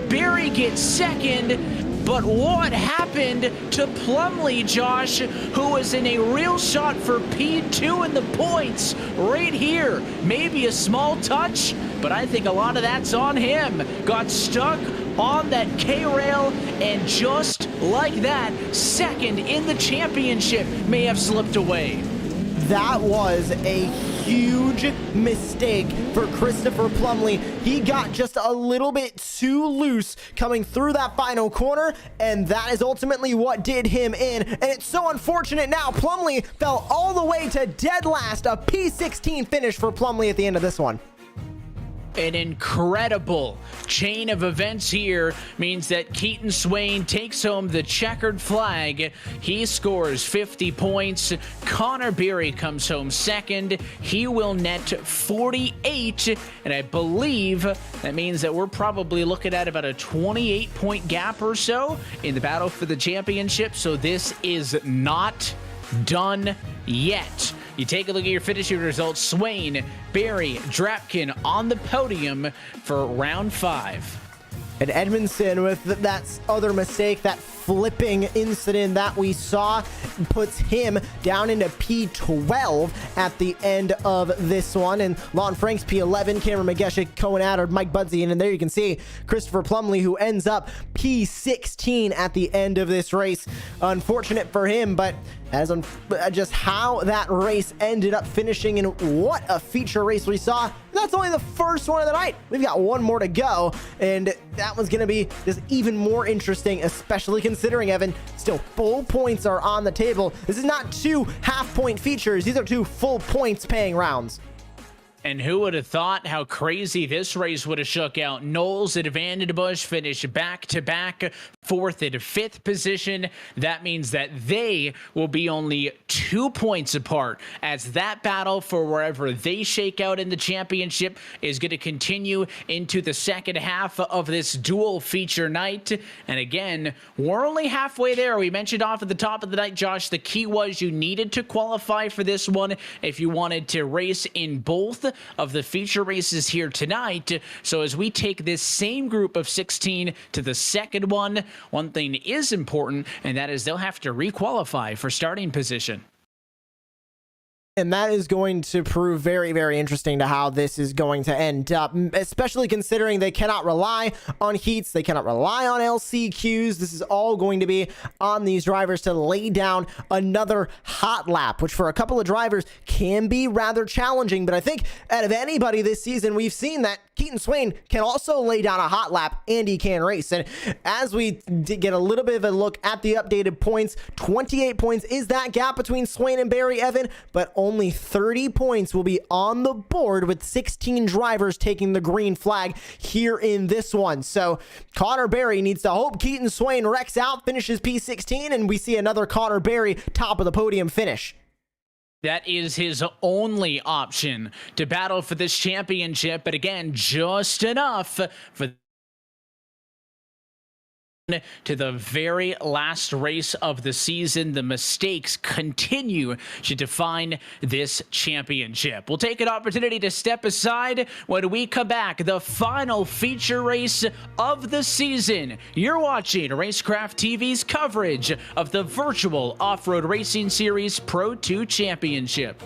Berry gets second, but what happened to Plumlee, Josh, who was in a real shot for P2 in the points right here? Maybe a small touch, but I think a lot of that's on him. Got stuck on that K-rail, and just like that, second in the championship may have slipped away. That was a huge mistake for Christopher Plumlee. He got just a little bit too loose coming through that final corner, and that is ultimately what did him in. And it's so unfortunate now. Plumlee fell all the way to dead last. A P16 finish for Plumlee at the end of this one. An incredible chain of events here means that Keaton Swain takes home the checkered flag. He scores 50 points. Connor Berry comes home second. He will net 48, and I believe that means that we're probably looking at about a 28-point gap or so in the battle for the championship, so this is not done yet. You take a look at your finishing results. Swain, Berry, Drapkin on the podium for round 5. And Edmondson with that other mistake, that flipping incident that we saw, puts him down into P12 at the end of this one. And Lon Frank's P11, Cameron McGesh, Cohen Adder, Mike Budsey, and there you can see Christopher Plumlee, who ends up P16 at the end of this race. Unfortunate for him, but as just how that race ended up finishing, and what a feature race we saw. That's only the first one of the night. We've got one more to go, and that one's going to be just even more interesting, especially considering, Evan, still full points are on the table. This is not 2 half-point features. These are 2 full points paying rounds. And who would have thought how crazy this race would have shook out? Knowles and Vandenbush finished back-to-back 4th and 5th position. That means that they will be only 2 points apart, as that battle for wherever they shake out in the championship is going to continue into the second half of this dual feature night. And again, we're only halfway there. We mentioned off at the top of the night, Josh, the key was you needed to qualify for this one if you wanted to race in both of the feature races here tonight. So as we take this same group of 16 to the second one thing is important, and that is they'll have to requalify for starting position. And that is going to prove very, very interesting to how this is going to end up, especially considering they cannot rely on heats. They cannot rely on LCQs. This is all going to be on these drivers to lay down another hot lap, which for a couple of drivers can be rather challenging. But I think out of anybody this season, we've seen that Keaton Swain can also lay down a hot lap, and he can race. And as we get a little bit of a look at the updated points, 28 points is that gap between Swain and Berry, Evan, but only 30 points will be on the board with 16 drivers taking the green flag here in this one. So Connor Berry needs to hope Keaton Swain wrecks out, finishes P16, and we see another Connor Berry top of the podium finish. That is his only option to battle for this championship, but again, just enough for to the very last race of the season. The mistakes continue to define this championship. We'll take an opportunity to step aside when we come back. The final feature race of the season. You're watching Racecraft TV's coverage of the virtual off-road racing series Pro 2 Championship.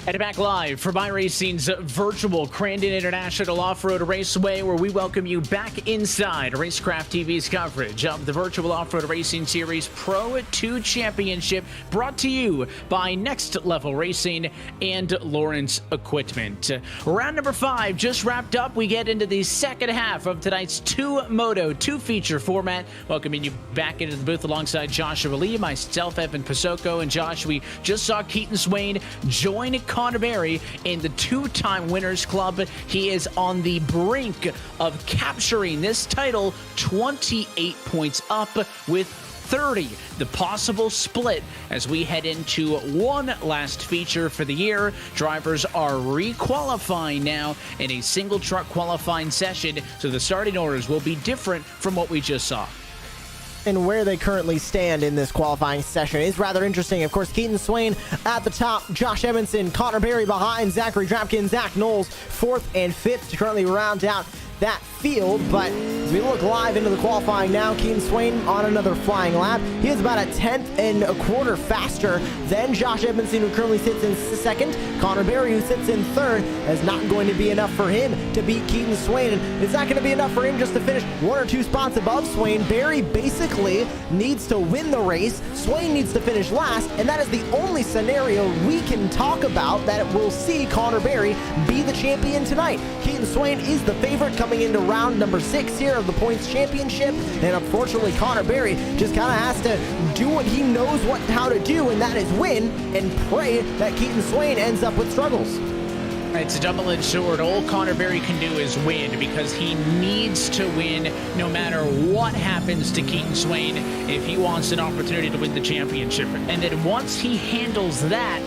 And back live from iRacing's virtual Crandon International Off-Road Raceway, where we welcome you back inside Racecraft TV's coverage of the virtual off-road racing series Pro 2 Championship, brought to you by Next Level Racing and Lawrence Equipment. Round number 5 just wrapped up. We get into the second half of tonight's 2-moto, 2-feature format. Welcoming you back into the booth alongside Joshua Lee, myself, Evan Pasoko, and Josh. We just saw Keaton Swain join Connor Berry in the 2-time Winners Club. He is on the brink of capturing this title, 28 points up with 30, the possible split as we head into one last feature for the year. Drivers are re-qualifying now in a single truck qualifying session, so the starting orders will be different from what we just saw. And where they currently stand in this qualifying session is rather interesting. Of course, Keaton Swain at the top, Josh Edmondson, Connor Berry behind, Zachary Drapkin, Zach Knowles 4th and 5th to currently round out that field. But as we look live into the qualifying now, Keaton Swain on another flying lap. He is about a 10.25 faster than Josh Edmondson, who currently sits in 2nd. Connor Berry, who sits in 3rd, is not going to be enough for him to beat Keaton Swain. And it's not going to be enough for him just to finish 1 or 2 spots above Swain. Berry basically needs to win the race. Swain needs to finish last, and that is the only scenario we can talk about that will see Connor Berry be the champion tonight. Keaton Swain is the favorite coming into round number 6 here of the points championship, and unfortunately Connor Berry just kind of has to do what he knows how to do, and that is win and pray that Keaton Swain ends up with struggles. It's a double-edged sword. All Connor Berry can do is win, because he needs to win no matter what happens to Keaton Swain if he wants an opportunity to win the championship. And then once he handles that,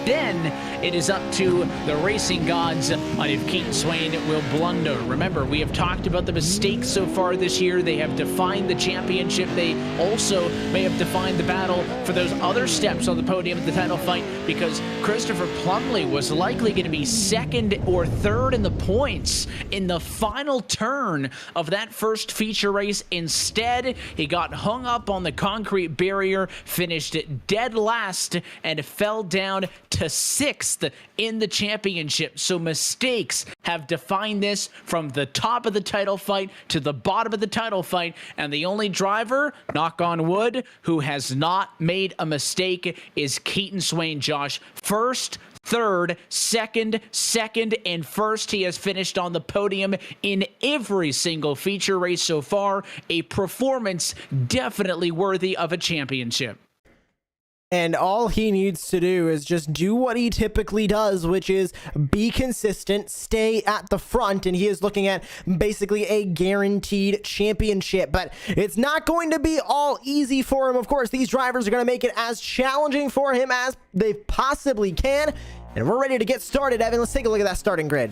then it is up to the racing gods on if Keaton Swain will blunder. Remember, we have talked about the mistakes so far this year. They have defined the championship. They also may have defined the battle for those other steps on the podium of the title fight, because Christopher Plumley was likely going to be 2nd or 3rd in the points in the final turn of that first feature race. Instead, he got hung up on the concrete barrier, finished dead last, and fell down to 6th in the championship. So mistakes have defined this from the top of the title fight to the bottom of the title fight, and the only driver, knock on wood, who has not made a mistake is Keaton Swain. Josh, 1st, 3rd, 2nd, and 1st. He has finished on the podium in every single feature race so far. A performance definitely worthy of a championship. And all he needs to do is just do what he typically does, which is be consistent, stay at the front, and he is looking at basically a guaranteed championship. But it's not going to be all easy for him. Of course, these drivers are going to make it as challenging for him as they possibly can. And we're ready to get started, Evan. Let's take a look at that starting grid.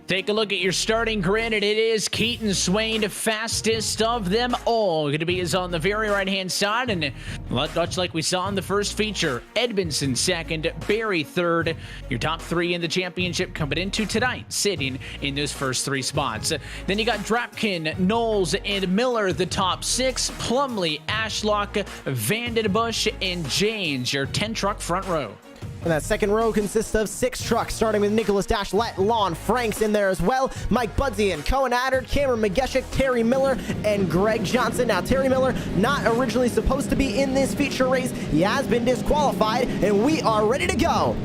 Take a look at your starting grid, and it is Keaton Swain, fastest of them all. Going to be on the very right-hand side, and much like we saw in the first feature, Edmondson 2nd, Berry 3rd. Your top 3 in the championship coming into tonight, sitting in those first 3 spots. Then you got Drapkin, Knowles, and Miller, the top 6. Plumley, Ashlock, Vandenbush, and Janes, your 10-truck front row. And that second row consists of 6 trucks, starting with Nicholas Dashlet, Lon Franks in there as well, Mike Budzian, Cohen Addard, Cameron McGeshik, Terry Miller, and Greg Johnson. Now, Terry Miller, not originally supposed to be in this feature race. He has been disqualified, and we are ready to go.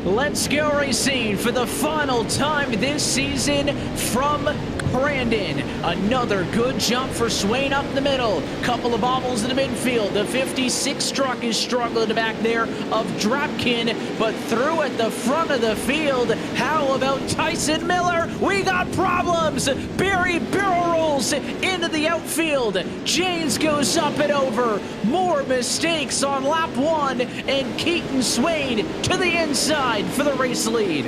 Let's go racing for the final time this season from Crandon. Another good jump for Swain up the middle. Couple of bobbles in the midfield. The 56 truck is struggling back there of Drapkin, but through at the front of the field. How about Tyson Miller? We got problems. Berry barrel rolls into the outfield. Janes goes up and over. More mistakes on lap 1, and Keaton Swain to the inside for the race lead.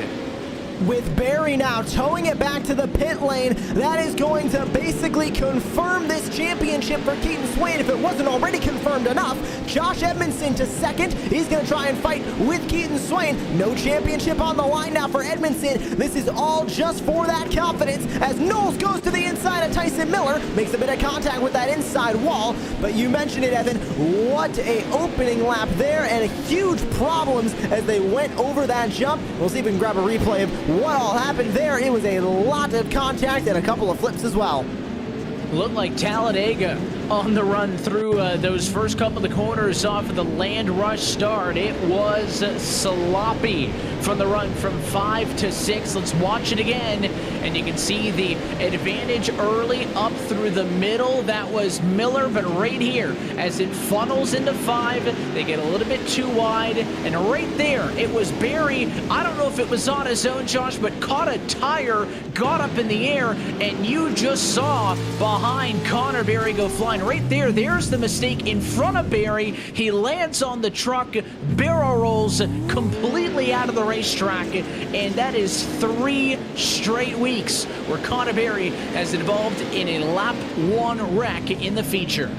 With Barry now towing it back to the pit lane, that is going to basically confirm this championship for Keaton Swain if it wasn't already confirmed enough. Josh Edmondson to second. He's going to try and fight with Keaton Swain. No championship on the line now for Edmondson. This is all just for that confidence as Knowles goes to the inside of Tyson Miller, makes a bit of contact with that inside wall. But you mentioned it, Evan. What a opening lap there, and huge problems as they went over that jump. We'll see if we can grab a replay of what all happened there. It was a lot of contact and a couple of flips as well. Looked like Talladega on the run through those first couple of corners off of the land rush start. It was sloppy from the run from 5 to 6. Let's watch it again, and you can see the advantage early up through the middle. That was Miller, but right here, as it funnels into 5, they get a little bit too wide, and right there, it was Barry. I don't know if it was on his own, Josh, but caught a tire, got up in the air, and you just saw behind Connor Barry go flying. Right there, there's the mistake in front of Barry. He lands on the truck, barrel rolls completely out of the racetrack, and that is 3 straight weeks where Connor Barry has involved in a lap 1 wreck in the feature.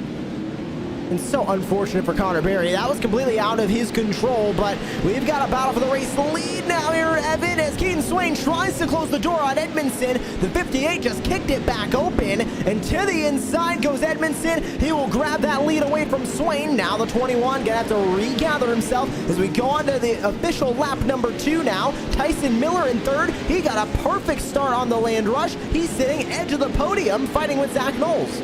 And so unfortunate for Connor Barry. That was completely out of his control, but we've got a battle for the race lead now here, Evan, as Keaton Swain tries to close the door on Edmondson. The 58 just kicked it back open, and to the inside goes Edmondson. He will grab that lead away from Swain. Now the 21 gonna have to regather himself as we go on to the official lap number 2 now. Tyson Miller in third. He got a perfect start on the land rush. He's sitting edge of the podium fighting with Zach Knowles.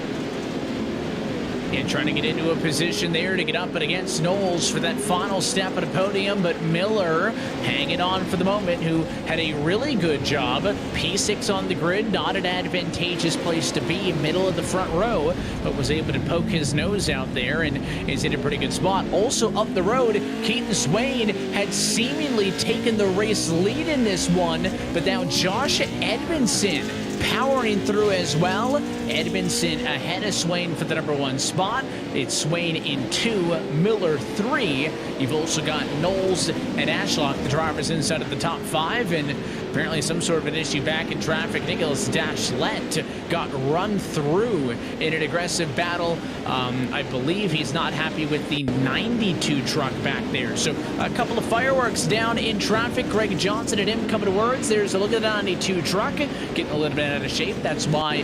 And trying to get into a position there to get up and against Knowles for that final step at the podium, but Miller hanging on for the moment, who had a really good job. P6 on the grid, not an advantageous place to be, middle of the front row, but was able to poke his nose out there and is in a pretty good spot. Also up the road, Keaton Swain had seemingly taken the race lead in this one, but now Josh Edmondson powering through as well. Edmondson ahead of Swain for the number 1 spot. It's Swain in 2, Miller 3. You've also got Knowles and Ashlock, the drivers inside of the top 5, and apparently some sort of an issue back in traffic. Nicholas Dashlet got run through in an aggressive battle. I believe he's not happy with the 92 truck back there. So a couple of fireworks down in traffic. Greg Johnson and him coming to words. There's a look at the 92 truck, getting a little bit out of shape. That's why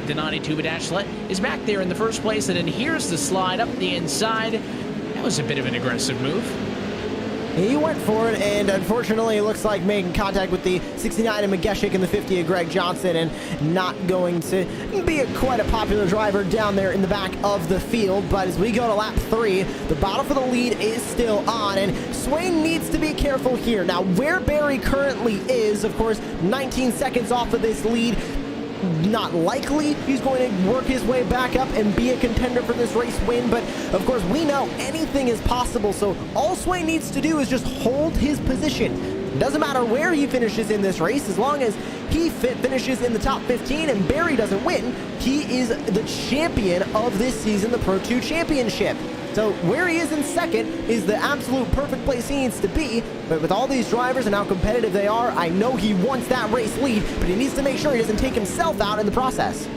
the 92 with Dashlet is back there in the first place. And then here's the slide up the inside. That was a bit of an aggressive move. He went for it, and unfortunately, it looks like making contact with the 69 of Mageshik and the 50 of Greg Johnson, and not going to be quite a popular driver down there in the back of the field. But as we go to lap 3, the battle for the lead is still on, and Swain needs to be careful here. Now, where Barry currently is, of course, 19 seconds off of this lead, not likely he's going to work his way back up and be a contender for this race win, but of course we know anything is possible, so all Swain needs to do is just hold his position. Doesn't matter where he finishes in this race, as long as he finishes in the top 15 and Barry doesn't win, he is the champion of this season, the Pro 2 Championship. So where he is in second is the absolute perfect place he needs to be, but with all these drivers and how competitive they are, I know he wants that race lead, but he needs to make sure he doesn't take himself out in the process.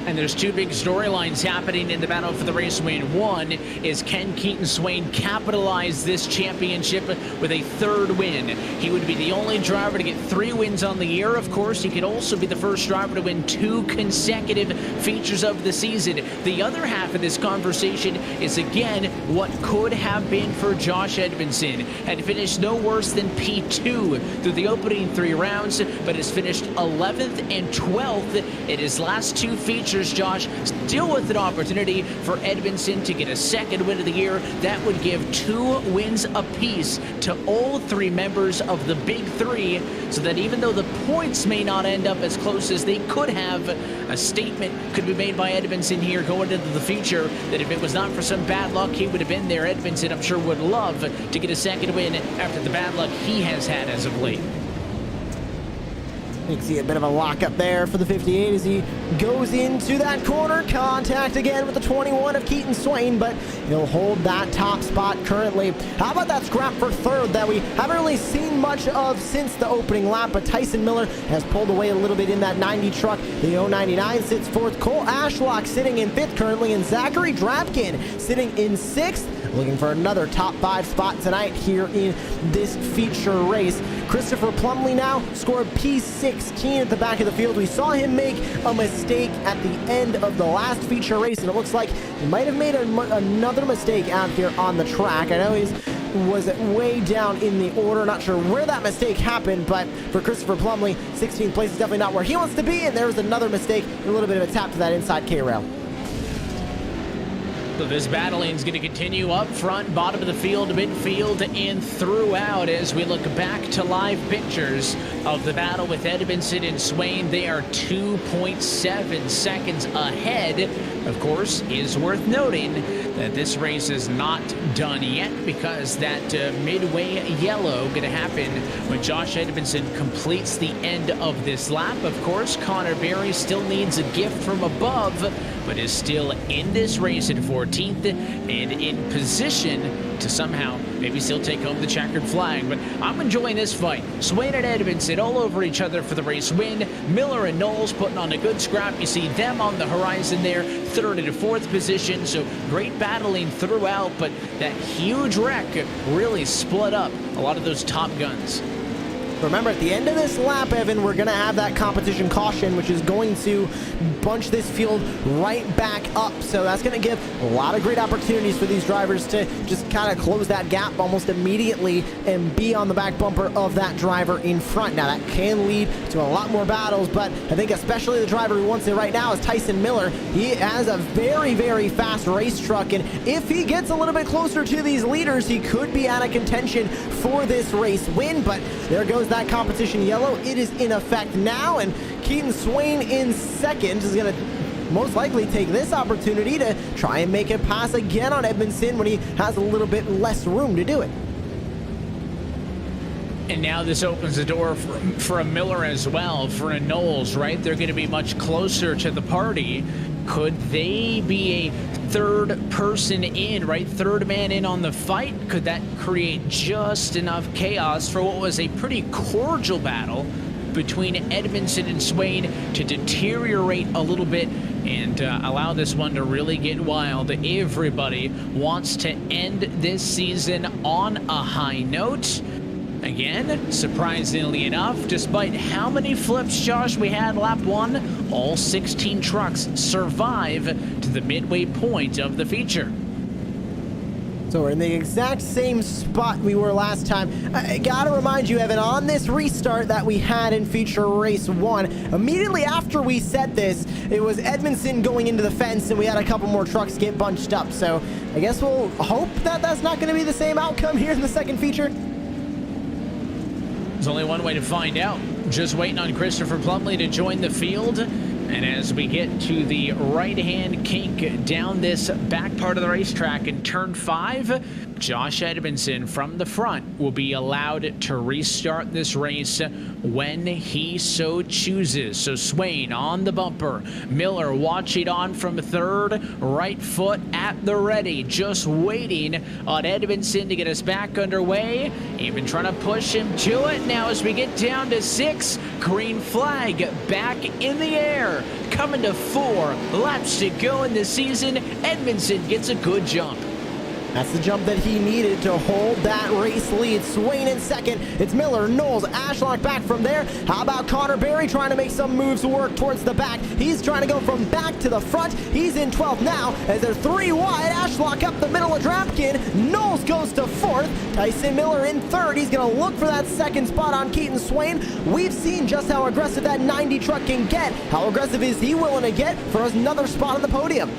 And there's 2 big storylines happening in the battle for the race win. One is, can Keaton Swain capitalize this championship with a 3rd win? He would be the only driver to get 3 wins on the year. Of course, he could also be the first driver to win 2 consecutive features of the season. The other half of this conversation is, again, what could have been for Josh Edmondson. Had finished no worse than P2 through the opening 3 rounds, but has finished 11th and 12th in his last 2 features. Josh, still with an opportunity for Edmondson to get a 2nd win of the year. That would give 2 wins apiece to all 3 members of the Big 3, so that even though the points may not end up as close as they could have, a statement could be made by Edmondson here going into the future that if it was not for some bad luck, he would have been there. Edmondson, I'm sure, would love to get a 2nd win after the bad luck he has had as of late. You can see a bit of a lockup there for the 58 as he goes into that corner. Contact again with the 21 of Keaton Swain, but he'll hold that top spot currently. How about that scrap for third that we haven't really seen much of since the opening lap, but Tyson Miller has pulled away a little bit in that 90 truck. The 099 sits fourth. Cole Ashlock sitting in fifth currently, and Zachary Drapkin sitting in sixth. Looking for another top 5 spot tonight here in this feature race. Christopher Plumley now scored P16 at the back of the field. We saw him make a mistake at the end of the last feature race, and it looks like he might have made another mistake out here on the track. I know he was way down in the order. Not sure where that mistake happened, but for Christopher Plumley, 16th place is definitely not where he wants to be, and there was another mistake, a little bit of a tap to that inside K-rail. So this battling is going to continue up front, bottom of the field, midfield, and throughout as we look back to live pictures of the battle with Edmondson and Swain. They are 2.7 seconds ahead. Of course, is worth noting that this race is not done yet because that midway yellow going to happen when Josh Edmondson completes the end of this lap. Of course, Connor Berry still needs a gift from above, but is still in this race at 14th and in position to somehow maybe still take home the checkered flag. But I'm enjoying this fight. Swain and Edmondson all over each other for the race win. Miller and Knowles putting on a good scrap. You see them on the horizon there, third and fourth position. So great battling throughout, but that huge wreck really split up a lot of those top guns. Remember, at the end of this lap, Evan, we're going to have that competition caution, which is going to bunch this field right back up. So that's going to give a lot of great opportunities for these drivers to just kind of close that gap almost immediately and be on the back bumper of that driver in front. Now, that can lead to a lot more battles, but I think especially the driver who wants it right now is Tyson Miller. He has a very, very fast race truck, and if he gets a little bit closer to these leaders, he could be out of contention for this race win, but there goes that competition yellow. It is in effect now, and Keaton Swain in second is going to most likely take this opportunity to try and make a pass again on Edmondson when he has a little bit less room to do it. And now this opens the door for a Miller as well, for a Knowles, right? They're going to be much closer to the party. Could they be a third person in, right? Third man in on the fight? Could that create just enough chaos for what was a pretty cordial battle between Edmondson and Swain to deteriorate a little bit and allow this one to really get wild? Everybody wants to end this season on a high note. Again, surprisingly enough, despite how many flips, Josh, we had lap one, all 16 trucks survive to the midway point of the feature. So we're in the exact same spot we were last time. I gotta remind you, Evan, on this restart that we had in feature race one, immediately after we set this, it was Edmondson going into the fence and we had a couple more trucks get bunched up. So I guess we'll hope that that's not gonna be the same outcome here in the second feature. There's only one way to find out. Just waiting on Christopher Plumley to join the field. And as we get to the right-hand kink down this back part of the racetrack in turn 5, Josh Edmondson from the front will be allowed to restart this race when he so chooses. So Swain on the bumper. Miller watching on from third, right foot at the ready, just waiting on Edmondson to get us back underway. Even trying to push him to it. Now as we get down to 6, green flag back in the air. Coming to 4 laps to go in the season, Edmondson gets a good jump. That's the jump that he needed to hold that race lead. Swain in second. It's Miller, Knowles, Ashlock back from there. How about Connor Berry trying to make some moves work towards the back? He's trying to go from back to the front. He's in 12th now as they're 3 wide. Ashlock up the middle of Drapkin. Knowles goes to 4th. Tyson Miller in 3rd. He's going to look for that second spot on Keaton Swain. We've seen just how aggressive that 90 truck can get. How aggressive is he willing to get for another spot on the podium?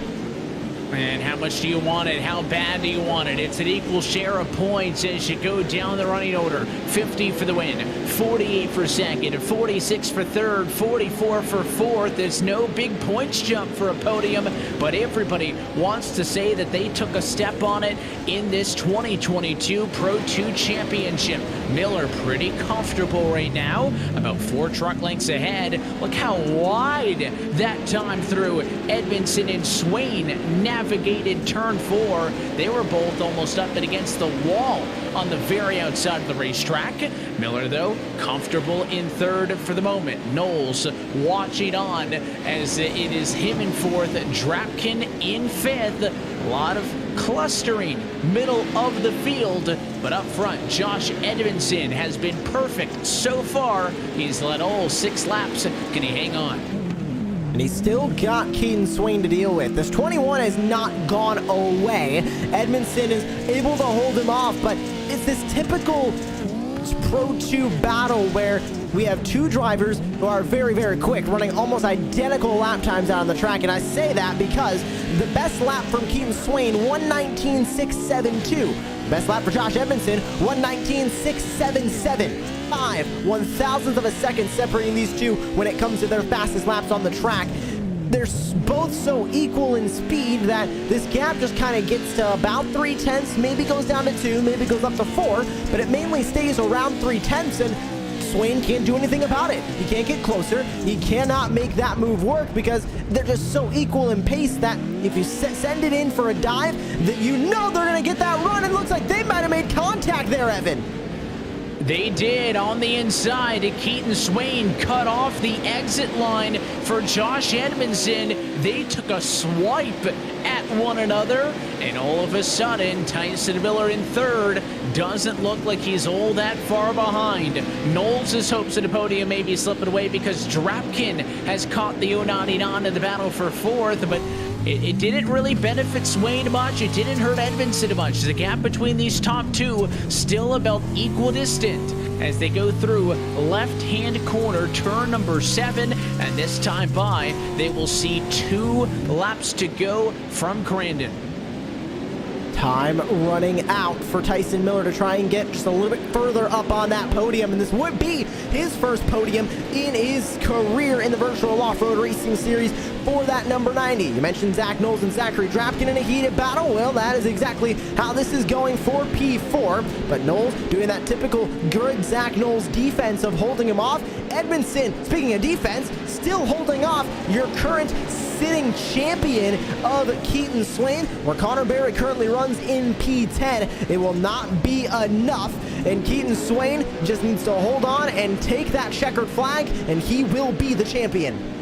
And how much do you want it? How bad do you want it? It's an equal share of points as you go down the running order. 50 for the win, 48 for second, 46 for third, 44 for fourth. There's no big points jump for a podium, but everybody wants to say that they took a step on it in this 2022 Pro 2 Championship. Miller pretty comfortable right now, about 4 truck lengths ahead. Look how wide that time through. Edmondson and Swain navigated turn 4. They were both almost up and against the wall on the very outside of the racetrack. Miller, though, comfortable in third for the moment. Knowles watching on as it is him in fourth, Drapkin in fifth. A lot of clustering middle of the field, but up front, Josh Edmondson has been perfect so far. He's led all 6 laps. Can he hang on? And he's still got Keaton Swain to deal with. This 21 has not gone away. Edmondson is able to hold him off, but it's this typical Pro 2 battle where we have 2 drivers who are very, very quick, running almost identical lap times out on the track. And I say that because the best lap from Keaton Swain, 1:19.672. Best lap for Josh Edmondson, 1:19.677. 0.05 of a second separating these two when it comes to their fastest laps on the track. They're both so equal in speed that this gap just kind of gets to about 0.3, maybe goes down to 2, maybe goes up to 4, but it mainly stays around 0.3, and Swain can't do anything about it. He can't get closer. He cannot make that move work because they're just so equal in pace that if you send it in for a dive, that you know they're going to get that run. It looks like they might have made contact there, Evan. They did on the inside. Keaton Swain cut off the exit line for Josh Edmondson. They took a swipe at one another, and all of a sudden, Tyson Miller in third doesn't look like he's all that far behind. Knowles' hopes at the podium may be slipping away because Drapkin has caught the 099 in the battle for fourth, but it didn't really benefit Swain much. It didn't hurt Edmondson much. The gap between these top 2 still about equal distant as they go through left-hand corner, turn number 7, and this time by, they will see 2 laps to go from Crandon. Time running out for Tyson Miller to try and get just a little bit further up on that podium, and this would be his first podium in his career in the Virtual Off-Road Racing Series for that number 90. You mentioned Zach Knowles and Zachary Drapkin in a heated battle. Well, that is exactly how this is going for P4, but Knowles doing that typical good Zach Knowles defense of holding him off. Edmondson, speaking of defense, still holding off your current sitting champion of Keaton Swain, where Connor Berry currently runs in P10. It will not be enough, and Keaton Swain just needs to hold on and take that checkered flag, and he will be the champion.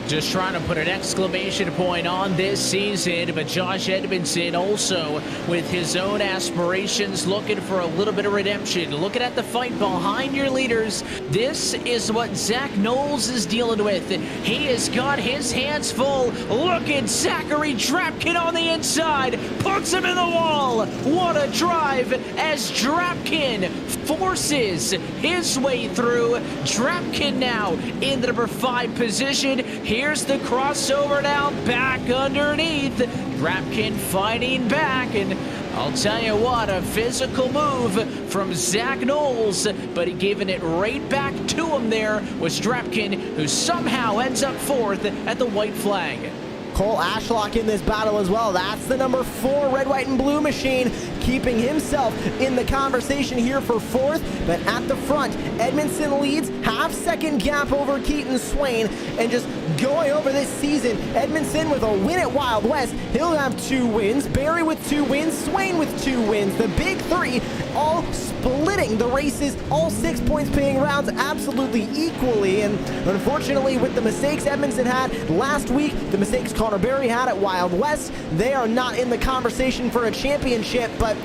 Just trying to put an exclamation point on this season, but Josh Edmondson also with his own aspirations, looking for a little bit of redemption, looking at the fight behind your leaders. This is what Zach Knowles is dealing with. He has got his hands full. Look at Zachary Drapkin on the inside, puts him in the wall. What a drive as Drapkin forces his way through. Drapkin now in the number 5 position. Here's the crossover now, back underneath. Drapkin fighting back, and I'll tell you what, a physical move from Zach Knowles, but he giving it right back to him there was Drapkin, who somehow ends up fourth at the white flag. Cole Ashlock in this battle as well. That's the number 4 red, white, and blue machine, keeping himself in the conversation here for fourth. But at the front, Edmondson leads, half-second gap over Keaton Swain, and just going over this season, Edmondson with a win at Wild West. He'll have 2 wins. Barry with 2 wins. Swain with 2 wins. The big 3 all splitting the races, all 6 points paying rounds absolutely equally. And unfortunately, with the mistakes Edmondson had last week, the mistakes Connor Berry had at Wild West, they are not in the conversation for a championship, but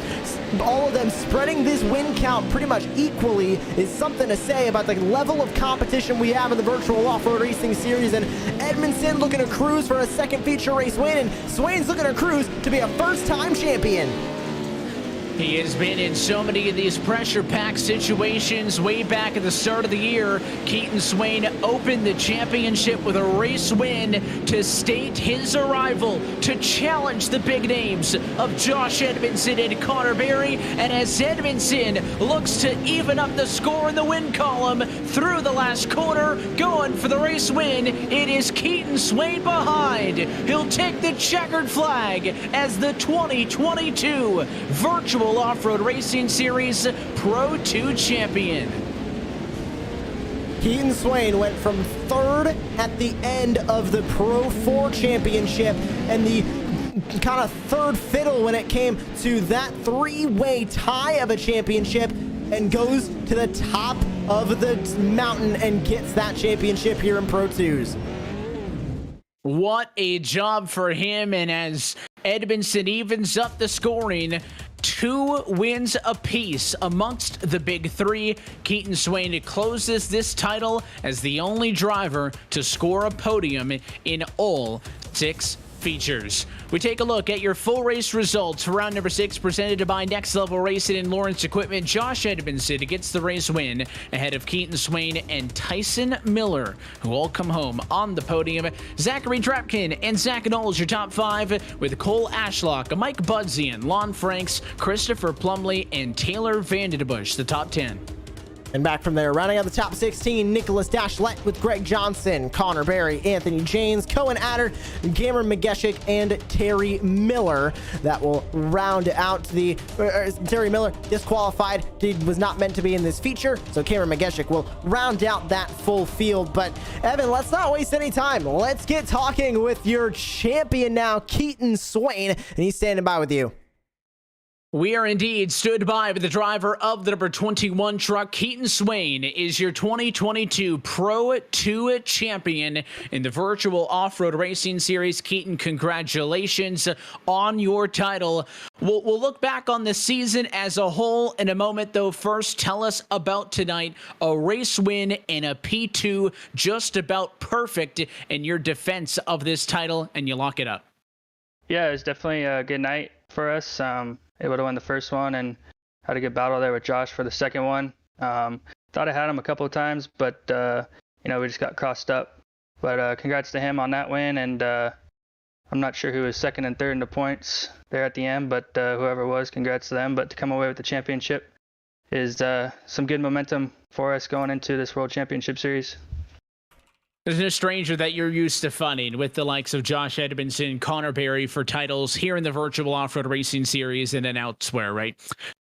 all of them spreading this win count pretty much equally is something to say about the level of competition we have in the Virtual Off-Road Racing Series. And Edmondson looking to cruise for a second feature race win, and Swain's looking to cruise to be a first-time champion. He has been in so many of these pressure-packed situations way back at the start of the year. Keaton Swain opened the championship with a race win to state his arrival, to challenge the big names of Josh Edmondson and Connor Berry. And as Edmondson looks to even up the score in the win column through the last corner, going for the race win, it is Keaton Swain behind. He'll take the checkered flag as the 2022 Virtual Off-Road Racing Series Pro 2 champion. Keaton Swain went from third at the end of the Pro 4 championship and the kind of third fiddle when it came to that three-way tie of a championship, and goes to the top of the mountain and gets that championship here in Pro 2s. What a job for him, and as Edmondson evens up the scoring, 2 wins apiece amongst the big three, Keaton Swain closes this title as the only driver to score a podium in all 6 features. We take a look at your full race results for round number 6, presented by Next Level Racing and Lawrence Equipment. Josh Edmondson gets the race win ahead of Keaton Swain and Tyson Miller, who all come home on the podium. Zachary Drapkin and Zach Knowles, your top 5, with Cole Ashlock, Mike Budzian, Lon Franks, Christopher Plumley, and Taylor Vandenbush, the top 10. And back from there, rounding out the top 16, Nicholas Dashlet with Greg Johnson, Connor Berry, Anthony James, Cohen Adder, Cameron McGeshik, and Terry Miller. That will round out the... Terry Miller disqualified. He was not meant to be in this feature, so Cameron McGeshik will round out that full field. But, Evan, let's not waste any time. Let's get talking with your champion now, Keaton Swain, and he's standing by with you. We are indeed stood by with the driver of the number 21 truck. Keaton Swain is your 2022 Pro 2 champion in the Virtual Off-Road Racing Series. Keaton, congratulations on your title. We'll look back on the season as a whole in a moment, though. First, tell us about tonight. A race win and a P2, just about perfect in your defense of this title, and you lock it up. Yeah, it was definitely a good night for us. Able to win the first one and had a good battle there with Josh for the second one. Thought I had him a couple of times, but we just got crossed up. But congrats to him on that win, and I'm not sure who was second and third in the points there at the end, but whoever it was, congrats to them. But to come away with the championship is some good momentum for us going into this World Championship Series. There's no stranger that you're used to funding with the likes of Josh Edmondson, Connor Berry for titles here in the Virtual Off-Road Racing Series and then elsewhere, right?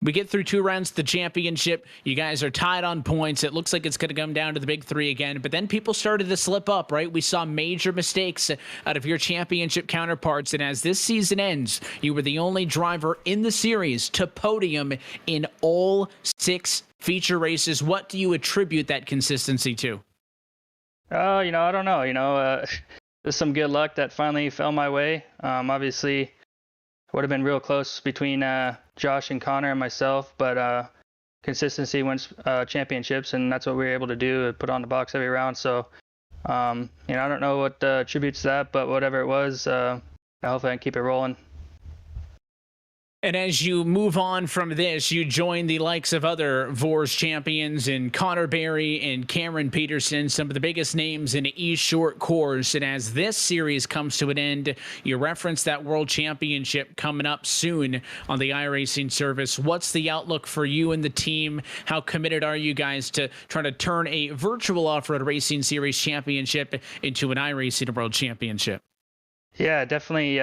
We get through 2 rounds of the championship. You guys are tied on points. It looks like it's going to come down to the big 3 again, but then people started to slip up, right? We saw major mistakes out of your championship counterparts, and as this season ends, you were the only driver in the series to podium in all 6 feature races. What do you attribute that consistency to? I don't know. There's some good luck that finally fell my way. Obviously, would have been real close between Josh and Connor and myself, but consistency wins championships, and that's what we were able to do, put on the box every round. So, I don't know what attributes that, but whatever it was, hopefully I can keep it rolling. And as you move on from this, you join the likes of other VORS champions in Connor Berry and Cameron Peterson, some of the biggest names in East Short course. And as this series comes to an end, you reference that World Championship coming up soon on the iRacing service. What's the outlook for you and the team? How committed are you guys to trying to turn a Virtual Off-Road Racing Series championship into an iRacing World Championship? Yeah, definitely.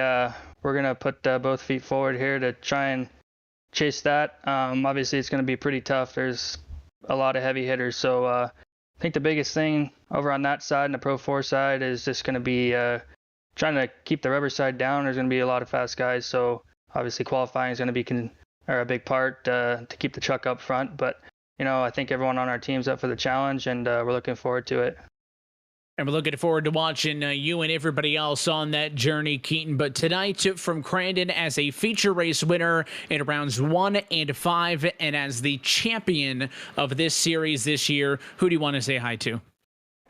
We're going to put both feet forward here to try and chase that. Obviously, it's going to be pretty tough. There's a lot of heavy hitters. So I think the biggest thing over on that side and the Pro 4 side is just going to be trying to keep the rubber side down. There's going to be a lot of fast guys. So obviously qualifying is going to be a big part to keep the truck up front. But, I think everyone on our team's up for the challenge, and we're looking forward to it. And we're looking forward to watching you and everybody else on that journey, Keaton. But tonight from Crandon as a feature race winner in rounds 1 and 5, and as the champion of this series this year, who do you want to say hi to?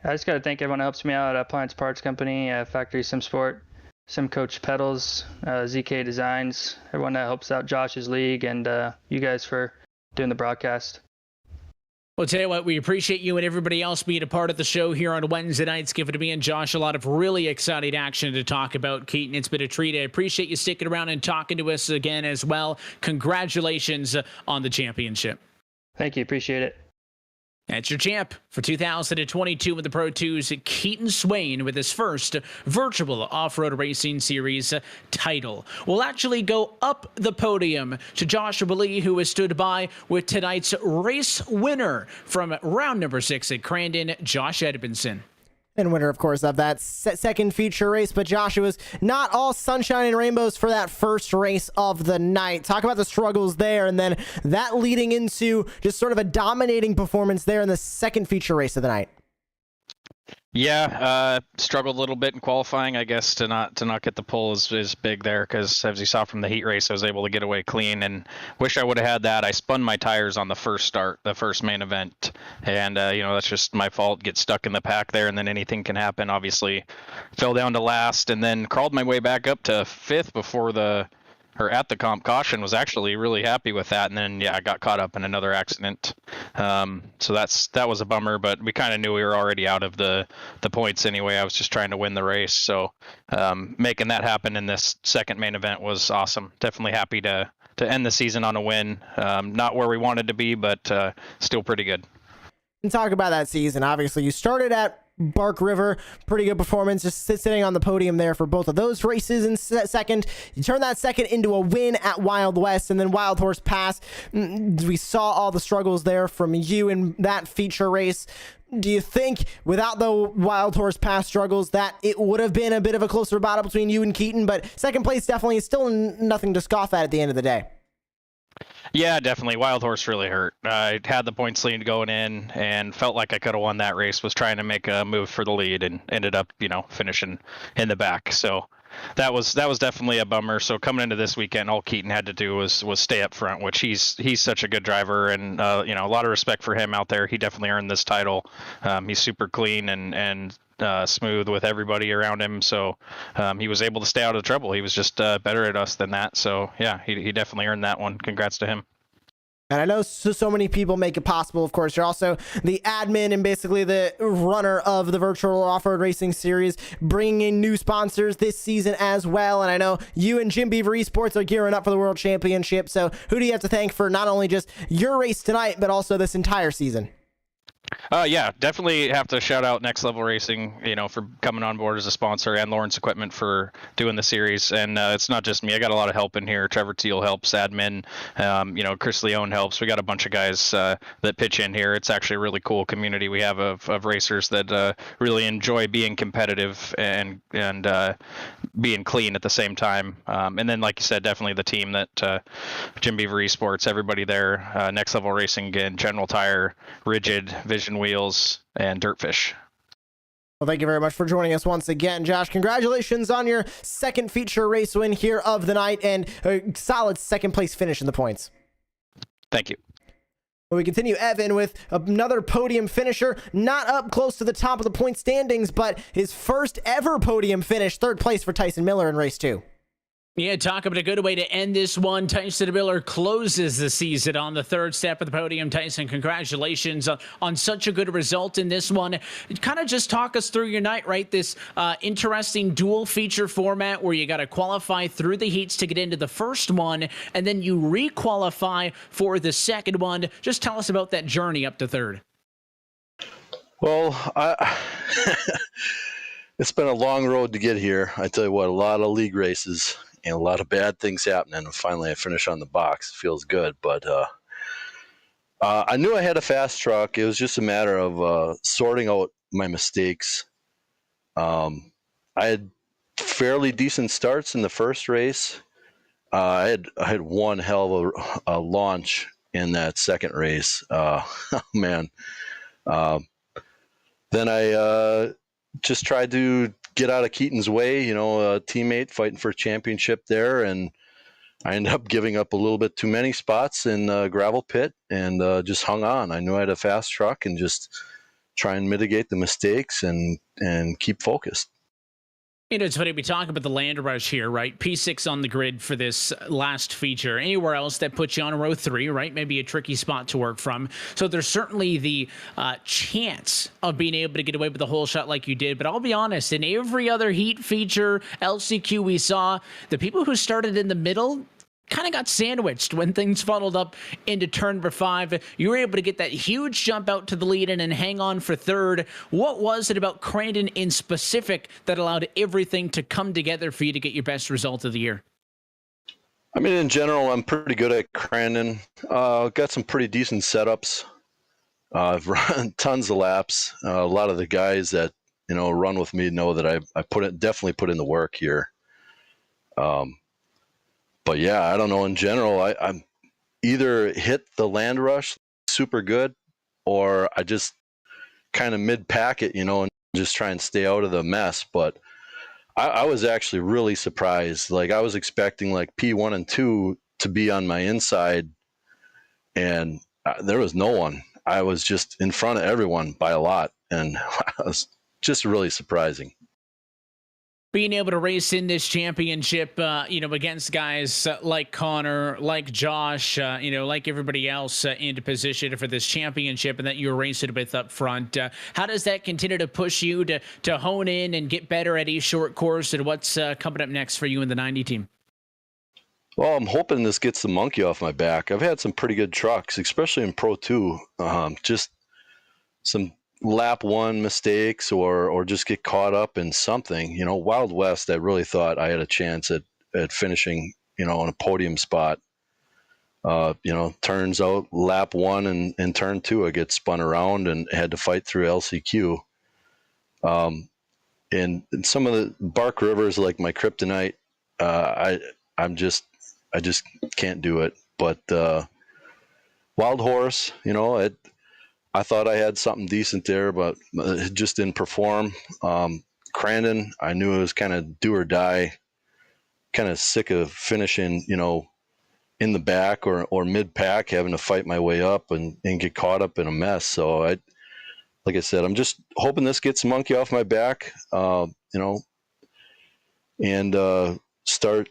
I just got to thank everyone who helps me out at Appliance Parts Company, Factory Sim Sport. Sim Coach Pedals, ZK Designs, everyone that helps out Josh's league, and you guys for doing the broadcast. Well, tell you what, we appreciate you and everybody else being a part of the show here on Wednesday nights, giving me and Josh a lot of really exciting action to talk about. Keaton, it's been a treat. I appreciate you sticking around and talking to us again as well. Congratulations on the championship. Thank you. Appreciate it. That's your champ for 2022 with the Pro 2's Keaton Swain with his first virtual off-road racing series title. We'll actually go up the podium to Joshua Lee, who has stood by with tonight's race winner from round number 6 at Crandon, Josh Edmondson. And winner, of course, of that second feature race. But Josh, it was not all sunshine and rainbows for that first race of the night. Talk about the struggles there, and then that leading into just sort of a dominating performance there in the second feature race of the night. Yeah, struggled a little bit in qualifying, I guess, to not get the pull is big there, because as you saw from the heat race, I was able to get away clean, and wish I would have had that. I spun my tires on the first start, the first main event, and that's just my fault. Get stuck in the pack there, and then anything can happen. Obviously, fell down to last, and then crawled my way back up to fifth at the comp caution. Was actually really happy with that, and then I got caught up in another accident. So that was a bummer, but we kind of knew we were already out of the points anyway. I was just trying to win the race, so making that happen in this second main event was awesome. Definitely happy to end the season on a win. Not where we wanted to be, but still pretty good. And talk about that season. Obviously, you started at Bark River, pretty good performance, just sitting on the podium there for both of those races. In second, you turn that second into a win at Wild West, and then Wild Horse Pass. We saw all the struggles there from you in that feature race. Do you think without the Wild Horse Pass struggles that it would have been a bit of a closer battle between you and Keaton? But second place definitely is still nothing to scoff at the end of the day. Yeah, definitely. Wild Horse really hurt. I had the points lead going in and felt like I could have won that race. Was trying to make a move for the lead and ended up, finishing in the back. So that was definitely a bummer. So coming into this weekend, all Keaton had to do was stay up front, which he's such a good driver, and a lot of respect for him out there. He definitely earned this title. He's super clean and smooth with everybody around him, so he was able to stay out of trouble. He was just better at us than that, so yeah, he definitely earned that one. Congrats to him. And I know so many people make it possible. Of course, you're also the admin and basically the runner of the virtual off-road racing series, bringing in new sponsors this season as well. And I know you and Jim Beaver Esports are gearing up for the World Championship, so who do you have to thank for not only just your race tonight, but also this entire season? Yeah, definitely have to shout out Next Level Racing, for coming on board as a sponsor, and Lawrence Equipment for doing the series. And it's not just me. I got a lot of help in here. Trevor Teal helps, admin. Chris Leone helps. We got a bunch of guys that pitch in here. It's actually a really cool community we have of racers that really enjoy being competitive and being clean at the same time. And then, like you said, definitely the team that Jim Beaver Esports, everybody there, Next Level Racing again, General Tire, Rigid, Vision Wheels, and Dirtfish. Well, thank you very much for joining us once again, Josh. Congratulations on your second feature race win here of the night and a solid second place finish in the points. Thank you. Well, we continue, Evan, with another podium finisher, not up close to the top of the point standings, but his first ever podium finish, third place for Tyson Miller in race 2. Yeah, talk about a good way to end this one. Tyson Miller closes the season on the third step of the podium. Tyson, congratulations on such a good result in this one. Kind of just talk us through your night, right? This interesting dual feature format where you got to qualify through the heats to get into the first one, and then you re-qualify for the second one. Just tell us about that journey up to third. Well, it's been a long road to get here. I tell you what, a lot of league races and a lot of bad things happening, and finally I finish on the box. It feels good, but I knew I had a fast truck. It was just a matter of sorting out my mistakes. I had fairly decent starts in the first race. I had one hell of a launch in that second race. Man. Then I just tried to get out of Keaton's way, a teammate fighting for a championship there, and I ended up giving up a little bit too many spots in the gravel pit and just hung on. I knew I had a fast truck and just try and mitigate the mistakes and keep focused. It's funny, we talk about the land rush here, right? P6 on the grid for this last feature. Anywhere else that puts you on row 3, right? Maybe a tricky spot to work from. So there's certainly the chance of being able to get away with the whole shot like you did. But I'll be honest, in every other heat feature, LCQ we saw, the people who started in the middle kind of got sandwiched when things funneled up into turn number 5. You were able to get that huge jump out to the lead and then hang on for third. What was it about Crandon in specific that allowed everything to come together for you to get your best result of the year? I mean, in general, I'm pretty good at Crandon. Got some pretty decent setups. I've run tons of laps. A lot of the guys that run with me know that I definitely put in the work here. But yeah, I don't know. In general, I'm either hit the land rush super good, or I just kind of mid-pack it, and just try and stay out of the mess. But I was actually really surprised. Like, I was expecting like P1 and 2 to be on my inside, and there was no one. I was just in front of everyone by a lot, and it was just really surprising. Being able to race in this championship, against guys like Connor, like Josh, like everybody else into position for this championship, and that you're racing with up front. How does that continue to push you to hone in and get better at each short course, and what's coming up next for you in the 90 team? Well, I'm hoping this gets the monkey off my back. I've had some pretty good trucks, especially in Pro 2. Just some lap 1 mistakes or just get caught up in something. Wild West, I really thought I had a chance at finishing, on a podium spot. Turns out lap 1 and turn 2, I get spun around and had to fight through LCQ. And some of the Bark Rivers, like my kryptonite, I just can't do it. But Wild Horse, I thought I had something decent there, but it just didn't perform. Crandon, I knew it was kind of do or die. Kind of sick of finishing, in the back or mid-pack, having to fight my way up and get caught up in a mess. So like I said, I'm just hoping this gets the monkey off my back, and start